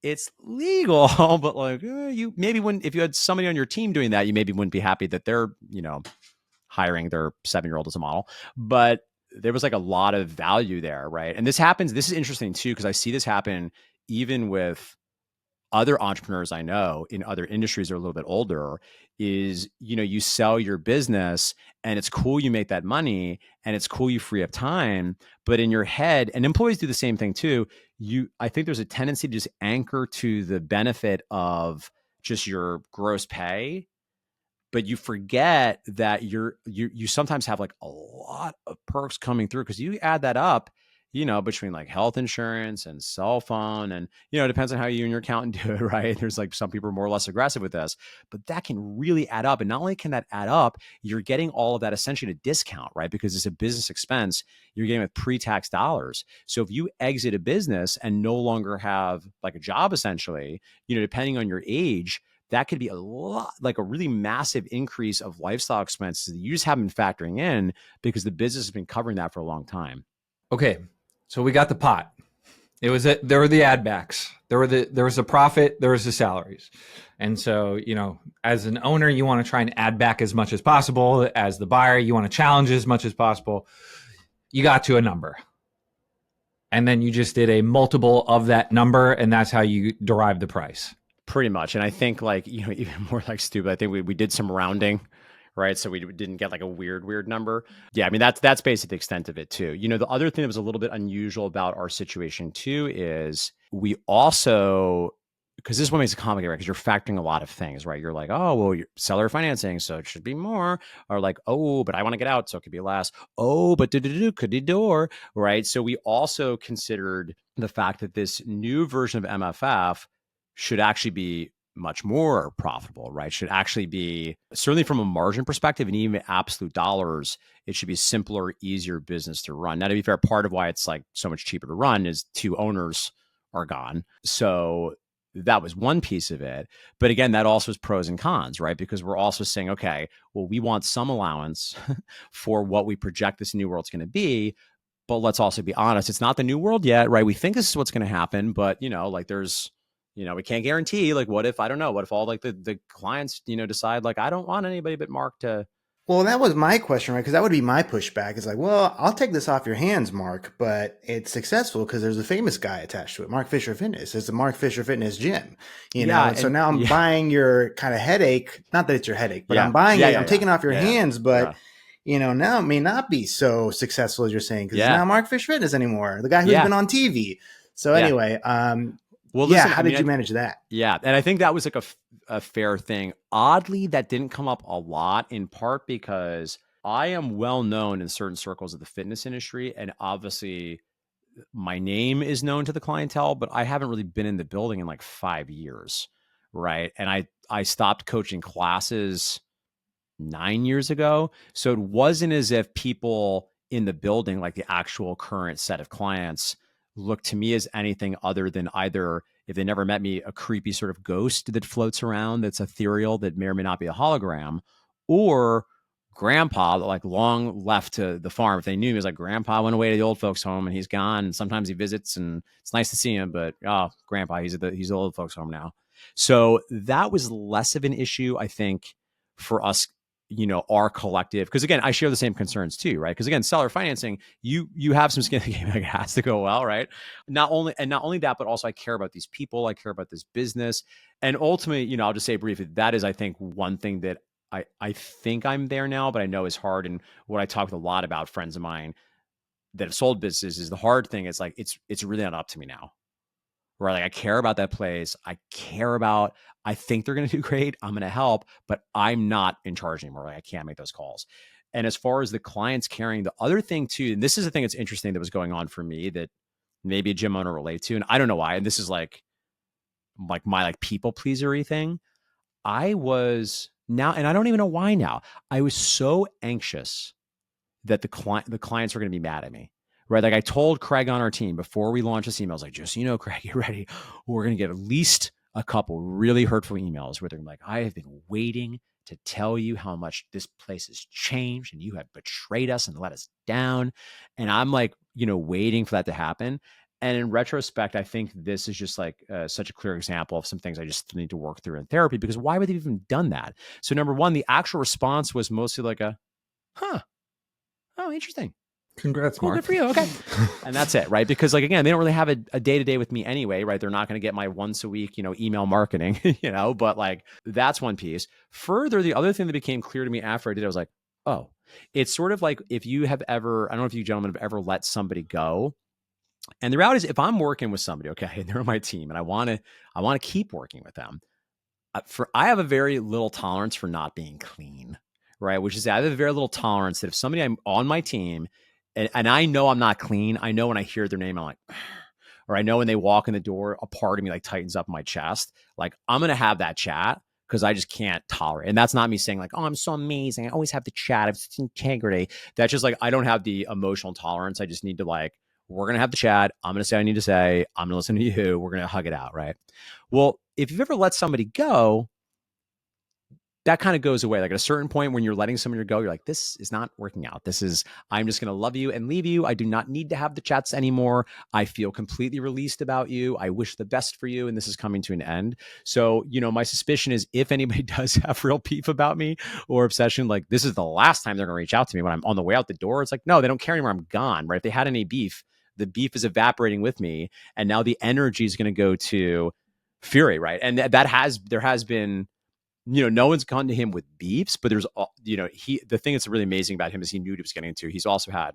it's legal, but like you maybe wouldn't, if you had somebody on your team doing that, you maybe wouldn't be happy that they're, hiring their 7-year-old as a model. But there was like a lot of value there, right? And this is interesting too, because I see this happen even with other entrepreneurs I know in other industries that are a little bit older, is, you sell your business and it's cool you make that money and it's cool you free up time. But in your head, and employees do the same thing too, I think there's a tendency to just anchor to the benefit of just your gross pay, but you forget that you sometimes have like a lot of perks coming through because you add that up, between like health insurance and cell phone. And, it depends on how you and your accountant do it, right? There's like some people are more or less aggressive with this, but that can really add up. And not only can that add up, you're getting all of that essentially at a discount, right? Because it's a business expense you're getting with pre-tax dollars. So if you exit a business and no longer have like a job, essentially, depending on your age, that could be a lot, like a really massive increase of lifestyle expenses that you just haven't been factoring in because the business has been covering that for a long time. Okay, so we got the pot. There were the ad backs. There was the profit. There was the salaries. And so, as an owner, you want to try and add back as much as possible. As the buyer, you want to challenge as much as possible. You got to a number. And then you just did a multiple of that number, and that's how you derive the price. Pretty much. And I think like, even more like stupid, I think we did some rounding, right? So we didn't get like a weird number. Yeah, I mean, that's basically the extent of it too. The other thing that was a little bit unusual about our situation too is we also, because this is what makes it complicated, right? Because you're factoring a lot of things, right? You're like, oh, well, you're seller financing, so it should be more. Or like, oh, but I want to get out, so it could be less. Oh, but could be door, right? So we also considered the fact that this new version of MFF should actually be much more profitable, right? Should actually be, certainly from a margin perspective and even absolute dollars, it should be simpler, easier business to run. Now, to be fair, part of why it's like so much cheaper to run is two owners are gone. So that was one piece of it. But again, that also is pros and cons, right? Because we're also saying, okay, well, we want some allowance for what we project this new world's going to be. But let's also be honest, it's not the new world yet, right? We think this is what's going to happen, but like there's, we can't guarantee, like, what if, I don't know, what if all like the clients, decide like, I don't want anybody but Mark to. Well, that was my question, right? Because that would be my pushback. It's like, well, I'll take this off your hands, Mark, but it's successful because there's a famous guy attached to it, Mark Fisher Fitness. It's the Mark Fisher Fitness gym, Yeah, And so now I'm buying your kind of headache. Not that it's your headache, but Yeah. I'm buying Yeah, it. yeah, I'm taking it off your yeah. hands, but Yeah. now it may not be so successful as you're saying because it's Yeah. not Mark Fisher Fitness anymore, the guy who's Yeah. been on TV. So Yeah. anyway, well, listen, how did you manage that? Yeah, and I think that was like a fair thing. Oddly, that didn't come up a lot, in part because I am well known in certain circles of the fitness industry, and obviously my name is known to the clientele, but I haven't really been in the building in like 5 years, right? And I stopped coaching classes 9 years ago, so it wasn't as if people in the building, like the actual current set of clients, look to me as anything other than either, if they never met me, a creepy sort of ghost that floats around that's ethereal that may or may not be a hologram, or grandpa that like long left to the farm. If they knew me, it was like grandpa went away to the old folks home and he's gone. And sometimes he visits and it's nice to see him, but grandpa, he's the old folks home now. So that was less of an issue, I think, for us, our collective, because again, I share the same concerns too, right? Because again, seller financing, you have some skin in the game, like it has to go well, right? Not only that, but also I care about these people, I care about this business, and ultimately, I'll just say briefly, that is, I think, one thing that I think I'm there now, but I know is hard. And what I talk with a lot about friends of mine that have sold businesses is the hard thing. It's like it's really not up to me now, right? Like I care about that place. I think they're going to do great. I'm going to help, but I'm not in charge anymore. Like I can't make those calls. And as far as the clients carrying, the other thing too, and this is the thing that's interesting that was going on for me that maybe a gym owner relate to, and I don't know why. And this is like my like people pleasery thing. I was now, and I don't even know why now. I was so anxious that the clients were going to be mad at me. Right. Like I told Craig on our team before we launched this email, I was like, just so you know, Craig, get ready. We're going to get at least a couple really hurtful emails where they're like, I have been waiting to tell you how much this place has changed and you have betrayed us and let us down. And I'm like, waiting for that to happen. And in retrospect, I think this is just like such a clear example of some things I just need to work through in therapy, because why would they even done that? So number one, the actual response was mostly like oh, interesting. Congrats, cool, Mark. Good for you. Okay. And that's it, right? Because like, again, they don't really have a day-to-day with me anyway, right? They're not going to get my once a week, email marketing, but like that's one piece. Further, the other thing that became clear to me after I did it, I was like, oh, it's sort of like if you have ever, I don't know if you gentlemen have ever let somebody go. And the reality is if I'm working with somebody, okay, and they're on my team and I want to keep working with them, I have a very little tolerance for not being clean, right? Which is I have a very little tolerance that if somebody I'm on my team and I know I'm not clean. I know when I hear their name, I'm like, or I know when they walk in the door, a part of me like tightens up my chest. Like I'm going to have that chat because I just can't tolerate. And that's not me saying like, oh, I'm so amazing. I always have the chat. I have integrity. That's just like, I don't have the emotional tolerance. I just need to like, we're going to have the chat. I'm going to say what I need to say. I'm going to listen to you. We're going to hug it out. Right. Well, if you've ever let somebody go, that kind of goes away. Like at a certain point when you're letting somebody go, you're like, this is not working out. I'm just going to love you and leave you. I do not need to have the chats anymore. I feel completely released about you. I wish the best for you. And this is coming to an end. So, my suspicion is if anybody does have real beef about me or obsession, like this is the last time they're going to reach out to me when I'm on the way out the door. It's like, no, they don't care anymore. I'm gone, right? If they had any beef, the beef is evaporating with me. And now the energy is going to go to fury, right? And there has been, no one's gone to him with beefs, but there's, the thing that's really amazing about him is he knew what he was getting into. He's also had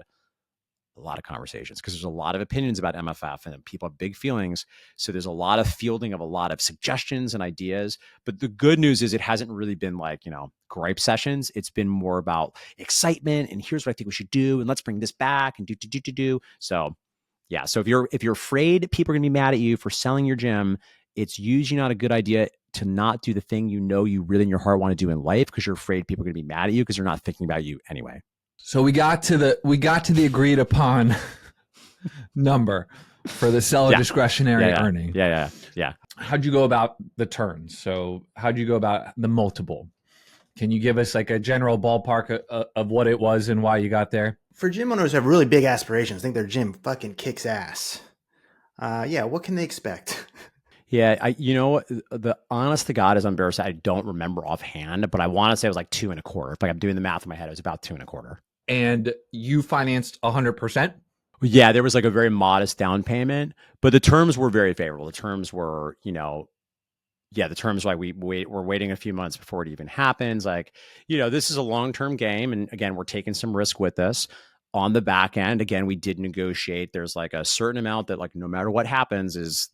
a lot of conversations because there's a lot of opinions about MFF and people have big feelings. So there's a lot of fielding of a lot of suggestions and ideas. But the good news is it hasn't really been like, gripe sessions. It's been more about excitement and here's what I think we should do. And let's bring this back and do. So yeah. So if you're afraid people are going to be mad at you for selling your gym, it's usually not a good idea to not do the thing you really in your heart want to do in life because you're afraid people are going to be mad at you because they're not thinking about you anyway. So we got to the agreed upon number for the seller discretionary earning. Yeah. How'd you go about the turns? So how'd you go about the multiple? Can you give us like a general ballpark of what it was and why you got there? For gym owners who have really big aspirations, think their gym fucking kicks ass. What can they expect? Yeah, the honest to God is embarrassing. I don't remember offhand, but I want to say it was like 2.25. If like I'm doing the math in my head, it was about 2.25. And you financed 100%? Yeah, there was like a very modest down payment, but the terms were very favorable. The terms were, the terms like we're waiting a few months before it even happens. Like, this is a long-term game. And again, we're taking some risk with this. On the back end, again, we did negotiate. There's like a certain amount that like no matter what happens is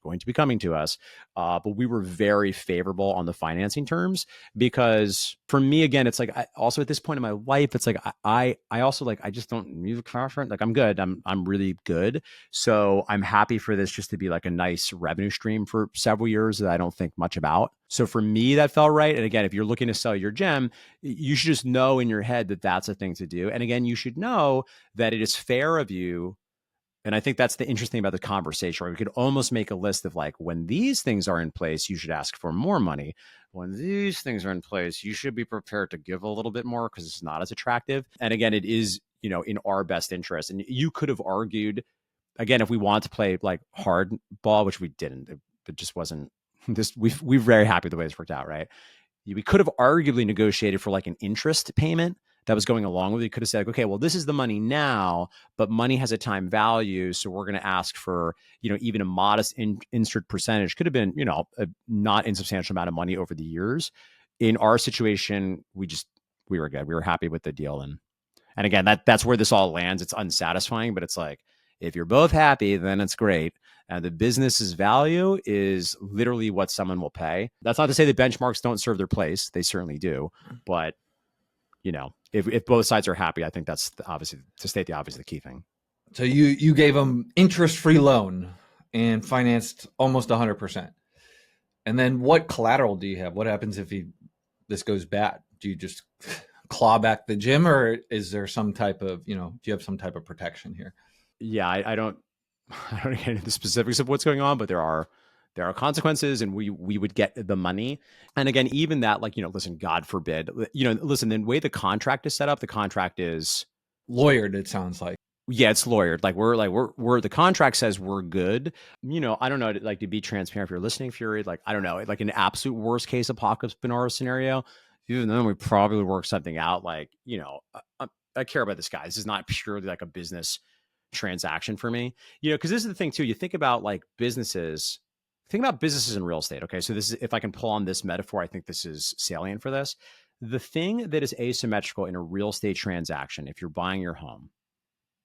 going to be coming to us. But we were very favorable on the financing terms because for me, again, it's like also at this point in my life, it's like I also like I just don't need a car front. Like I'm good. I'm really good. So I'm happy for this just to be like a nice revenue stream for several years that I don't think much about. So for me, that felt right. And again, if you're looking to sell your gym, you should just know in your head that that's a thing to do. And again, you should know that it is fair of you. And I think that's the interesting about the conversation, right? We could almost make a list of like, when these things are in place, you should ask for more money. When these things are in place, you should be prepared to give a little bit more because it's not as attractive. And again, it is, in our best interest. And you could have argued, again, if we want to play like hard ball, which we didn't, it just wasn't this. We're very happy with the way this worked out, right? We could have arguably negotiated for like an interest payment that was going along with it. You could have said, okay, well, this is the money now, but money has a time value. So we're going to ask for, even a modest insert percentage. Could have been, a not insubstantial amount of money over the years. In our situation, we were good. We were happy with the deal. And again, that's where this all lands. It's unsatisfying, but it's like, if you're both happy, then it's great. And the business's value is literally what someone will pay. That's not to say that benchmarks don't serve their place. They certainly do. But, if both sides are happy, I think that's obviously, to state the obvious, the key thing. So you gave them interest-free loan and financed almost 100%. And then what collateral do you have? What happens if this goes bad? Do you just claw back the gym, or is there some type of, do you have some type of protection here? Yeah, I don't get into the specifics of what's going on, but there are consequences, and we would get the money. And again, even that, like, listen, God forbid, listen, the way the contract is set up, the contract is lawyered, it sounds like. Yeah, it's lawyered. Like we're the contract says we're good. I don't know, like to be transparent, if you're listening, Fury, like, I don't know, like an absolute worst case apocalypse scenario, even then we probably would work something out. Like, I care about this guy. This is not purely like a business transaction for me, because this is the thing too. You think about like businesses, think about businesses in real estate. Okay. So this is, if I can pull on this metaphor, I think this is salient for this. The thing that is asymmetrical in a real estate transaction, if you're buying your home,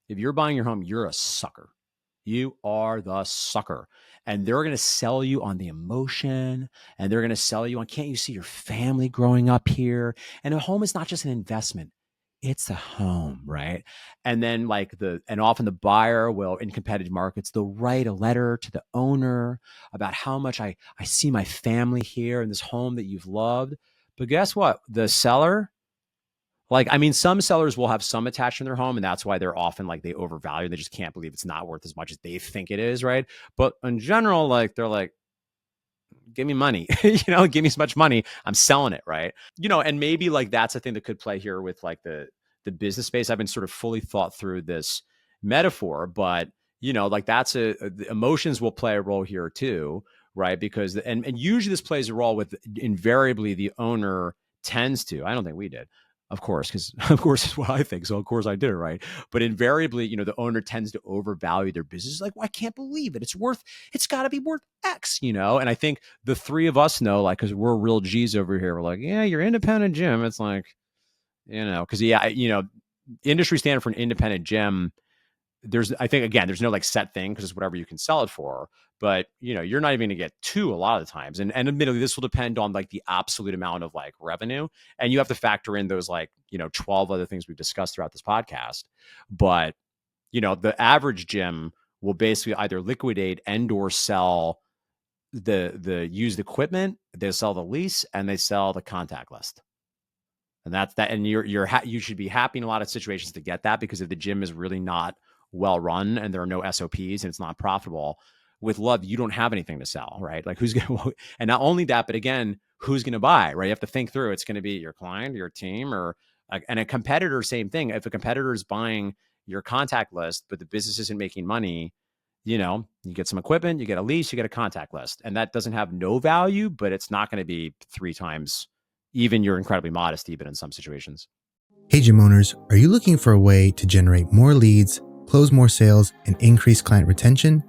you're a sucker. You are the sucker. And they're going to sell you on the emotion, and they're going to sell you on, can't you see your family growing up here? And a home is not just an investment. it's a home, right? And then and often the buyer will, in competitive markets, they'll write a letter to the owner about how much I see my family here in this home that you've loved. But guess what? The seller, some sellers will have some attached in their home, and that's why they're often they overvalue. They just can't believe it's not worth as much as they think it is, right? But in general, they're like, give me money, give me as much money. I'm selling it, right? And maybe that's a thing that could play here with the business space. I've been sort of fully thought through this metaphor, but that's the emotions will play a role here too, right? Because and usually this plays a role with invariably the owner tends to. I don't think we did. Of course, because of course it's what I think. So of course I did it, right? But invariably, the owner tends to overvalue their business. Well, I can't believe it. It's got to be worth X, And I think the three of us know, because we're real G's over here. We're like, yeah, you're independent gym. It's because industry standard for an independent gym. I think again, there's no set thing because it's whatever you can sell it for. But you're not even going to get two a lot of the times. And admittedly, this will depend on the absolute amount of revenue, and you have to factor in those 12 other things we've discussed throughout this podcast. But the average gym will basically either liquidate and or sell the used equipment, they sell the lease, and they sell the contact list. And that's that. And you should be happy in a lot of situations to get that, because if the gym is really not well run and there are no SOPs and it's not profitable, with love, you don't have anything to sell, right? Who's going to, and not only that, but again, who's going to buy, right? You have to think through, it's going to be your client, your team, and a competitor, same thing. If a competitor is buying your contact list, but the business isn't making money, you get some equipment, you get a lease, you get a contact list, and that doesn't have no value, but it's not going to be 3 times even your incredibly modest EBIT in some situations. Hey, gym owners, are you looking for a way to generate more leads, close more sales, and increase client retention?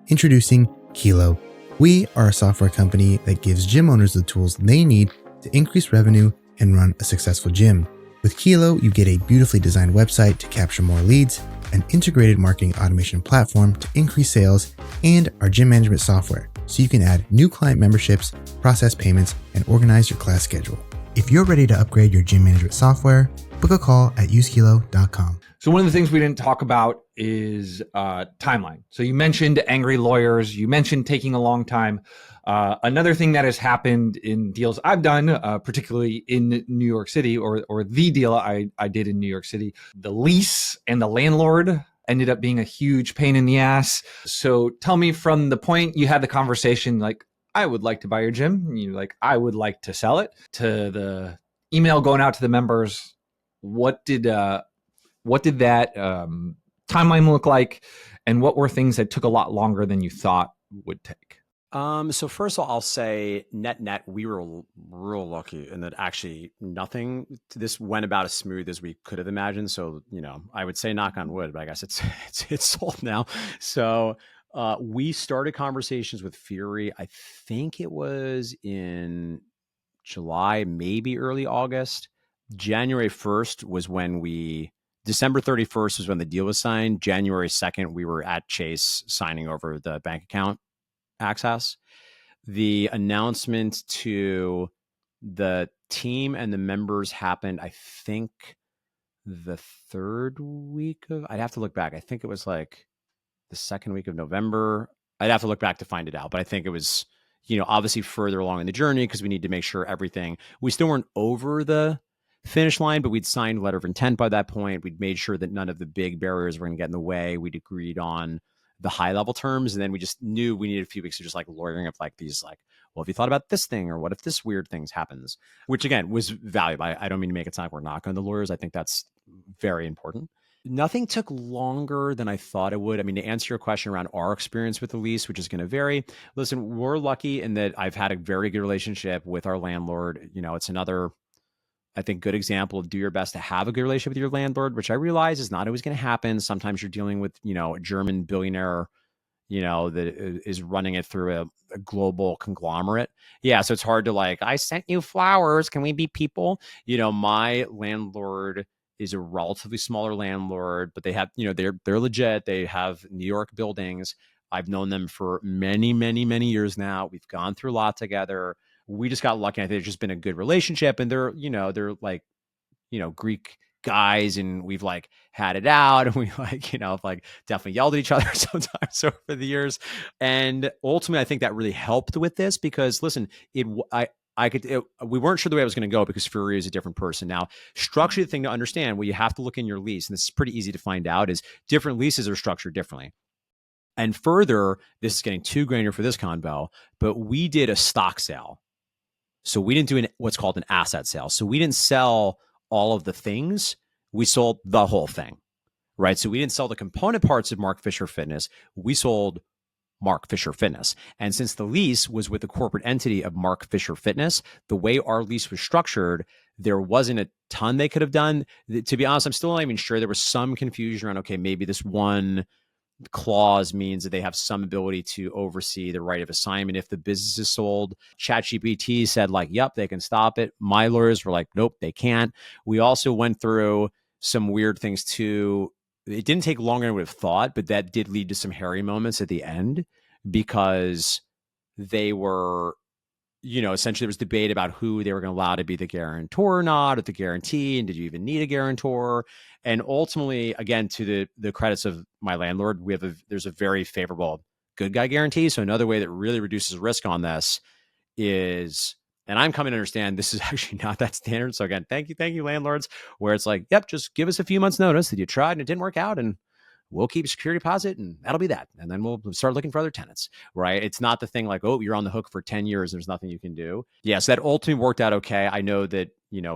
Introducing Kilo. We are a software company that gives gym owners the tools they need to increase revenue and run a successful gym. With Kilo, you get a beautifully designed website to capture more leads, an integrated marketing automation platform to increase sales, and our gym management software so you can add new client memberships, process payments, and organize your class schedule. If you're ready to upgrade your gym management software, book a call at usekilo.com. So one of the things we didn't talk about is timeline. So you mentioned angry lawyers. You mentioned taking a long time. Another thing that has happened in deals I've done, particularly in New York City, or the deal I did in New York City, the lease and the landlord ended up being a huge pain in the ass. So tell me, from the point you had the conversation, I would like to buy your gym, I would like to sell it, to the email going out to the members, what did that timeline look like, and what were things that took a lot longer than you thought would take? So first of all, I'll say net, we were real lucky in that actually nothing to this went about as smooth as we could have imagined. So, I would say knock on wood, but I guess it's sold now. So we started conversations with Fury. I think it was in July, maybe early August. January 1st was December 31st was when the deal was signed. January 2nd, we were at Chase signing over the bank account access. The announcement to the team and the members happened, I think, the third week of, I'd have to look back. I think it was the second week of November. I'd have to look back to find it out, but I think it was, obviously further along in the journey, because we need to make sure we still weren't over the finish line, but we'd signed letter of intent by that point. We'd made sure that none of the big barriers were going to get in the way. We'd agreed on the high level terms. And then we just knew we needed a few weeks of just lawyering up these, well, have you thought about this thing? Or what if this weird thing happens? Which again was valuable. I don't mean to make it sound like we're not going to the lawyers. I think that's very important. Nothing took longer than I thought it would. I mean, to answer your question around our experience with the lease, which is going to vary. Listen, we're lucky in that I've had a very good relationship with our landlord. It's another, I think, good example of do your best to have a good relationship with your landlord, which I realize is not always going to happen. Sometimes you're dealing with, a German billionaire, that is running it through a global conglomerate. Yeah. So it's hard to I sent you flowers. Can we be people? My landlord is a relatively smaller landlord, but they have, they're legit. They have New York buildings. I've known them for many, many, many years now. We've gone through a lot together. We just got lucky. I think it's just been a good relationship, and they're Greek guys and we've like had it out and we like, like definitely yelled at each other sometimes over the years. And ultimately, I think that really helped with this because listen, we weren't sure the way it was going to go because Fury is a different person. Now, structure, the thing to understand, what you have to look in your lease, and this is pretty easy to find out, is different leases are structured differently. And further, this is getting too granular for this convo, but we did a stock sale. So we didn't do what's called an asset sale. So we didn't sell all of the things. We sold the whole thing, right? So we didn't sell the component parts of Mark Fisher Fitness. We sold Mark Fisher Fitness. And since the lease was with the corporate entity of Mark Fisher Fitness, the way our lease was structured, there wasn't a ton they could have done. To be honest, I'm still not even sure. There was some confusion around, okay, maybe this one clause means that they have some ability to oversee the right of assignment if the business is sold. ChatGPT said like, yep, they can stop it. My lawyers were like, nope, they can't. We also went through some weird things too. It didn't take longer than I would have thought, but that did lead to some hairy moments at the end because they were, essentially there was debate about who they were going to allow to be the guarantor or not, or the guarantee, and did you even need a guarantor? And ultimately, again, to the credits of my landlord, there's a very favorable good guy guarantee. So another way that really reduces risk on this is, and I'm coming to understand this is actually not that standard. So again, thank you, landlords, where it's like, yep, just give us a few months notice that you tried and it didn't work out, and we'll keep security deposit and that'll be that. And then we'll start looking for other tenants, right? It's not the thing like, oh, you're on the hook for 10 years. There's nothing you can do. Yes, that ultimately worked out okay. I know that,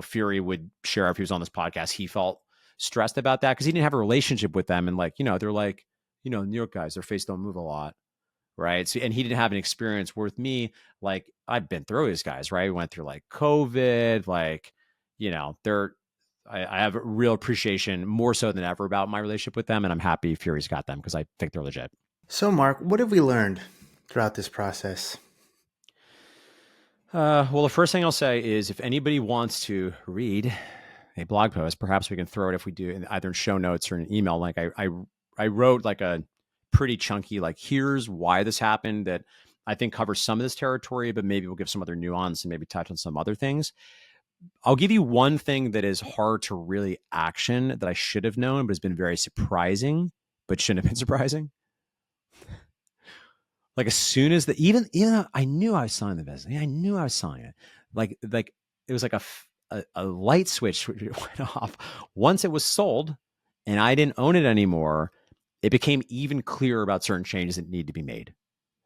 Fury would share if he was on this podcast, he felt stressed about that because he didn't have a relationship with them. And like, they're like, New York guys, their face don't move a lot. Right. So, and he didn't have an experience with me. Like I've been through these guys, right? We went through like COVID, like, I have a real appreciation more so than ever about my relationship with them. And I'm happy Fury's got them because I think they're legit. So, Mark, what have we learned throughout this process? Well, the first thing I'll say is if anybody wants to read a blog post, perhaps we can throw it if we do either in show notes or an email. Like I wrote like a pretty chunky, like here's why this happened that I think covers some of this territory, but maybe we'll give some other nuance and maybe touch on some other things. I'll give you one thing that is hard to really action that I should have known, but has been very surprising, but shouldn't have been surprising. Like as soon as even I knew I was selling the business. I knew I was selling it. Like it was like a light switch went off. Once it was sold and I didn't own it anymore, it became even clearer about certain changes that need to be made.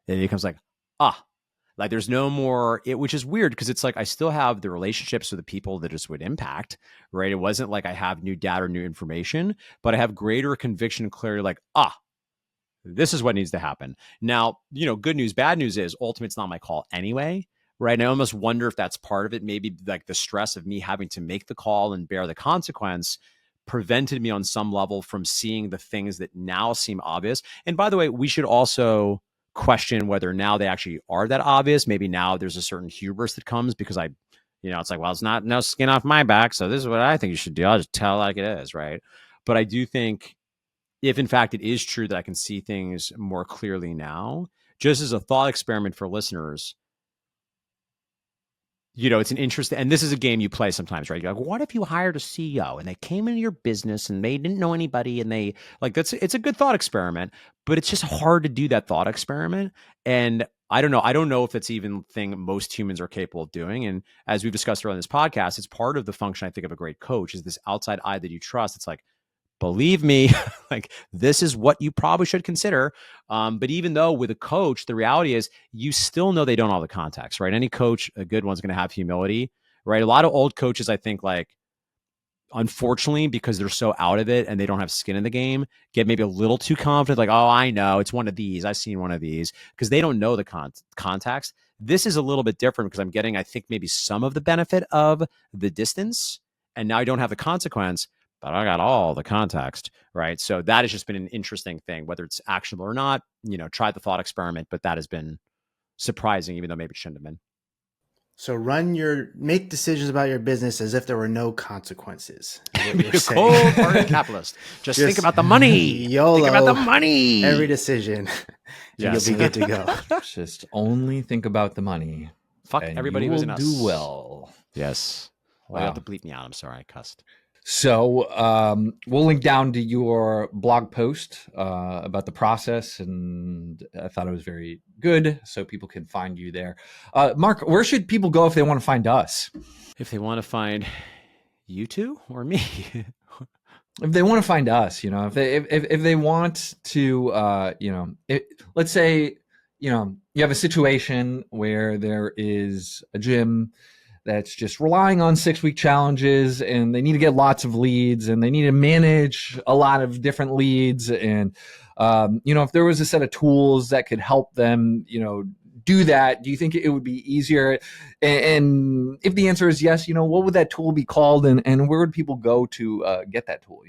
And it becomes like, like there's no more, which is weird because it's like I still have the relationships with the people that this would impact, right? It wasn't like I have new data or new information, but I have greater conviction and clarity like, this is what needs to happen. Now, good news, bad news is ultimately it's not my call anyway, right? And I almost wonder if that's part of it. Maybe like the stress of me having to make the call and bear the consequence prevented me on some level from seeing the things that now seem obvious. And by the way, we should also question whether now they actually are that obvious. Maybe now there's a certain hubris that comes because it's like, well, it's not no skin off my back. So this is what I think you should do. I'll just tell like it is, right? But I do think if in fact it is true that I can see things more clearly now, just as a thought experiment for listeners, it's an interesting, and this is a game you play sometimes, right? You're like, what if you hired a CEO and they came into your business and they didn't know anybody and they like, it's a good thought experiment, but it's just hard to do that thought experiment. And I don't know if it's even thing most humans are capable of doing. And as we've discussed earlier in this podcast, it's part of the function I think of a great coach is this outside eye that you trust. It's like, believe me, like this is what you probably should consider. But even though with a coach, the reality is you still know they don't know all the context, right? Any coach, a good one's going to have humility, right? A lot of old coaches, I think, like, unfortunately, because they're so out of it and they don't have skin in the game, get maybe a little too confident, like, oh, I know, it's one of these. I've seen one of these, because they don't know the context. This is a little bit different because I'm getting, I think, maybe some of the benefit of the distance. And now I don't have the consequence, but I got all the context, right? So that has just been an interesting thing, whether it's actionable or not, try the thought experiment, but that has been surprising, even though maybe it shouldn't have been. So make decisions about your business as if there were no consequences. Be a cold-hearted capitalist. Just think about the money. YOLO, think about the money. Every decision. Yes. You'll be good to go. Just only think about the money. Fuck everybody who's in us. Do well. Yes. Well, you have to bleep me out. I'm sorry, I cussed. So we'll link down to your blog post about the process, and I thought it was very good, so people can find you there. Mark, where should people go if they want to find us? If they want to find you two or me, If they want to find us, if they want to, let's say, you have a situation where there is a gym that's just relying on 6-week challenges, and they need to get lots of leads, and they need to manage a lot of different leads. And, if there was a set of tools that could help them, do that, do you think it would be easier? And if the answer is yes, what would that tool be called, and where would people go to get that tool?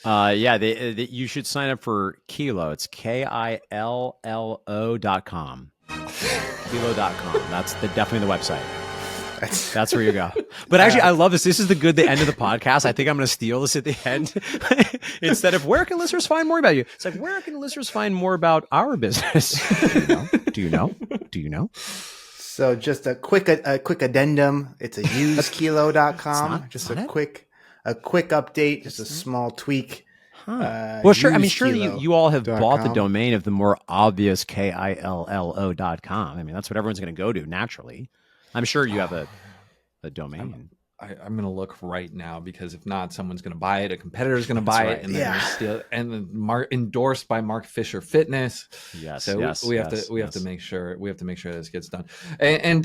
you should sign up for Kilo. It's KILLO.com. Kilo.com. That's definitely the website. That's where you go. But actually, I love this. This is the end of the podcast. I think I'm going to steal this at the end. Instead of where can listeners find more about you? It's like, where can listeners find more about our business? Do you know? So just a quick addendum. It's a usekilo.com. Just a quick update, just a small tweak. Well, sure. I mean, surely you all have bought the domain of the more obvious KILLO.com. I mean, that's what everyone's going to go to naturally. I'm sure you have a domain. I'm going to look right now, because if not, someone's going to buy it. A competitor's going to buy it, and then steal. And then endorsed by Mark Fisher Fitness. Yes. So we have to make sure this gets done. And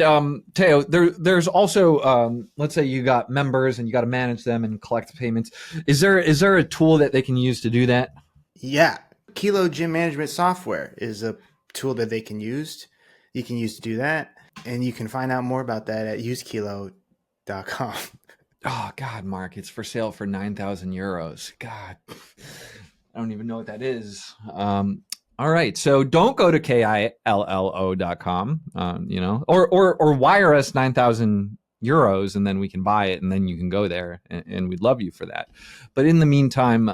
Teo, there's also let's say you got members and you got to manage them and collect payments. Is there a tool that they can use to do that? Yeah, Kilo Gym Management Software is a tool that they can use. You can use to do that. And you can find out more about that at usekilo.com. Oh, God, Mark, it's for sale for 9,000 euros. God, I don't even know what that is. All right. So don't go to KILLO.com, or wire us 9,000 euros, and then we can buy it, and then you can go there, and we'd love you for that. But in the meantime,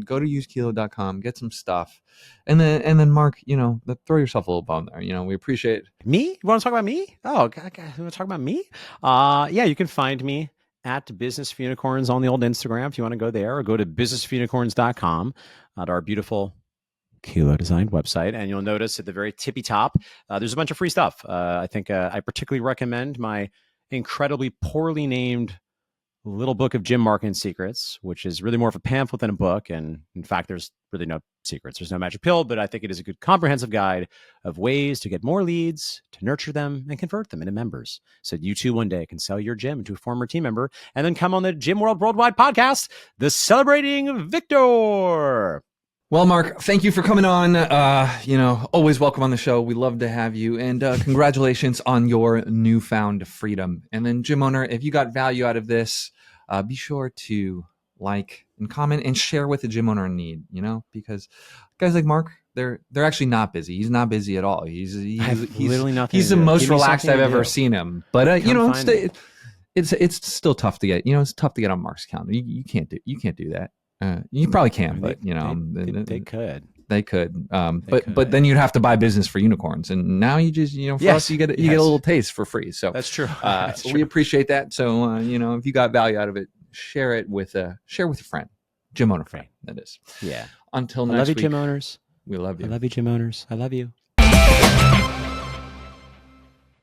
go to usekilo.com, get some stuff. And then Mark, throw yourself a little bone there. We appreciate it. Me? You want to talk about me? Oh, God, you want to talk about me? Yeah, you can find me at Business for Unicorns on the old Instagram if you want to go there, or go to businessforunicorns.com, to our beautiful Kilo designed website. And you'll notice at the very tippy top, there's a bunch of free stuff. I think I particularly recommend my incredibly poorly named little book of gym marketing secrets, which is really more of a pamphlet than a book. And in fact, there's really no secrets. There's no magic pill, but I think it is a good comprehensive guide of ways to get more leads, to nurture them, and convert them into members. So you too one day can sell your gym to a former team member and then come on the Gym World Worldwide podcast, the Celebrating Victor. Well, Mark, thank you for coming on. Always welcome on the show. We love to have you. And congratulations on your newfound freedom. And then, gym owner, if you got value out of this, be sure to like and comment and share with the gym owner in need, because guys like Mark, they're actually not busy. He's not busy at all. He's literally nothing. He's the most relaxed I've ever seen him. But it's still tough to get. It's tough to get on Mark's calendar. You can't do that. You probably can, but they could. They could. But then you'd have to buy Business for Unicorns, and now you just for us you get a little taste for free. So that's true. We appreciate that. So if you got value out of it, share it with a friend, gym owner friend. That is. Yeah. Until next week. I love you, gym owners. We love you. I love you, gym owners. I love you.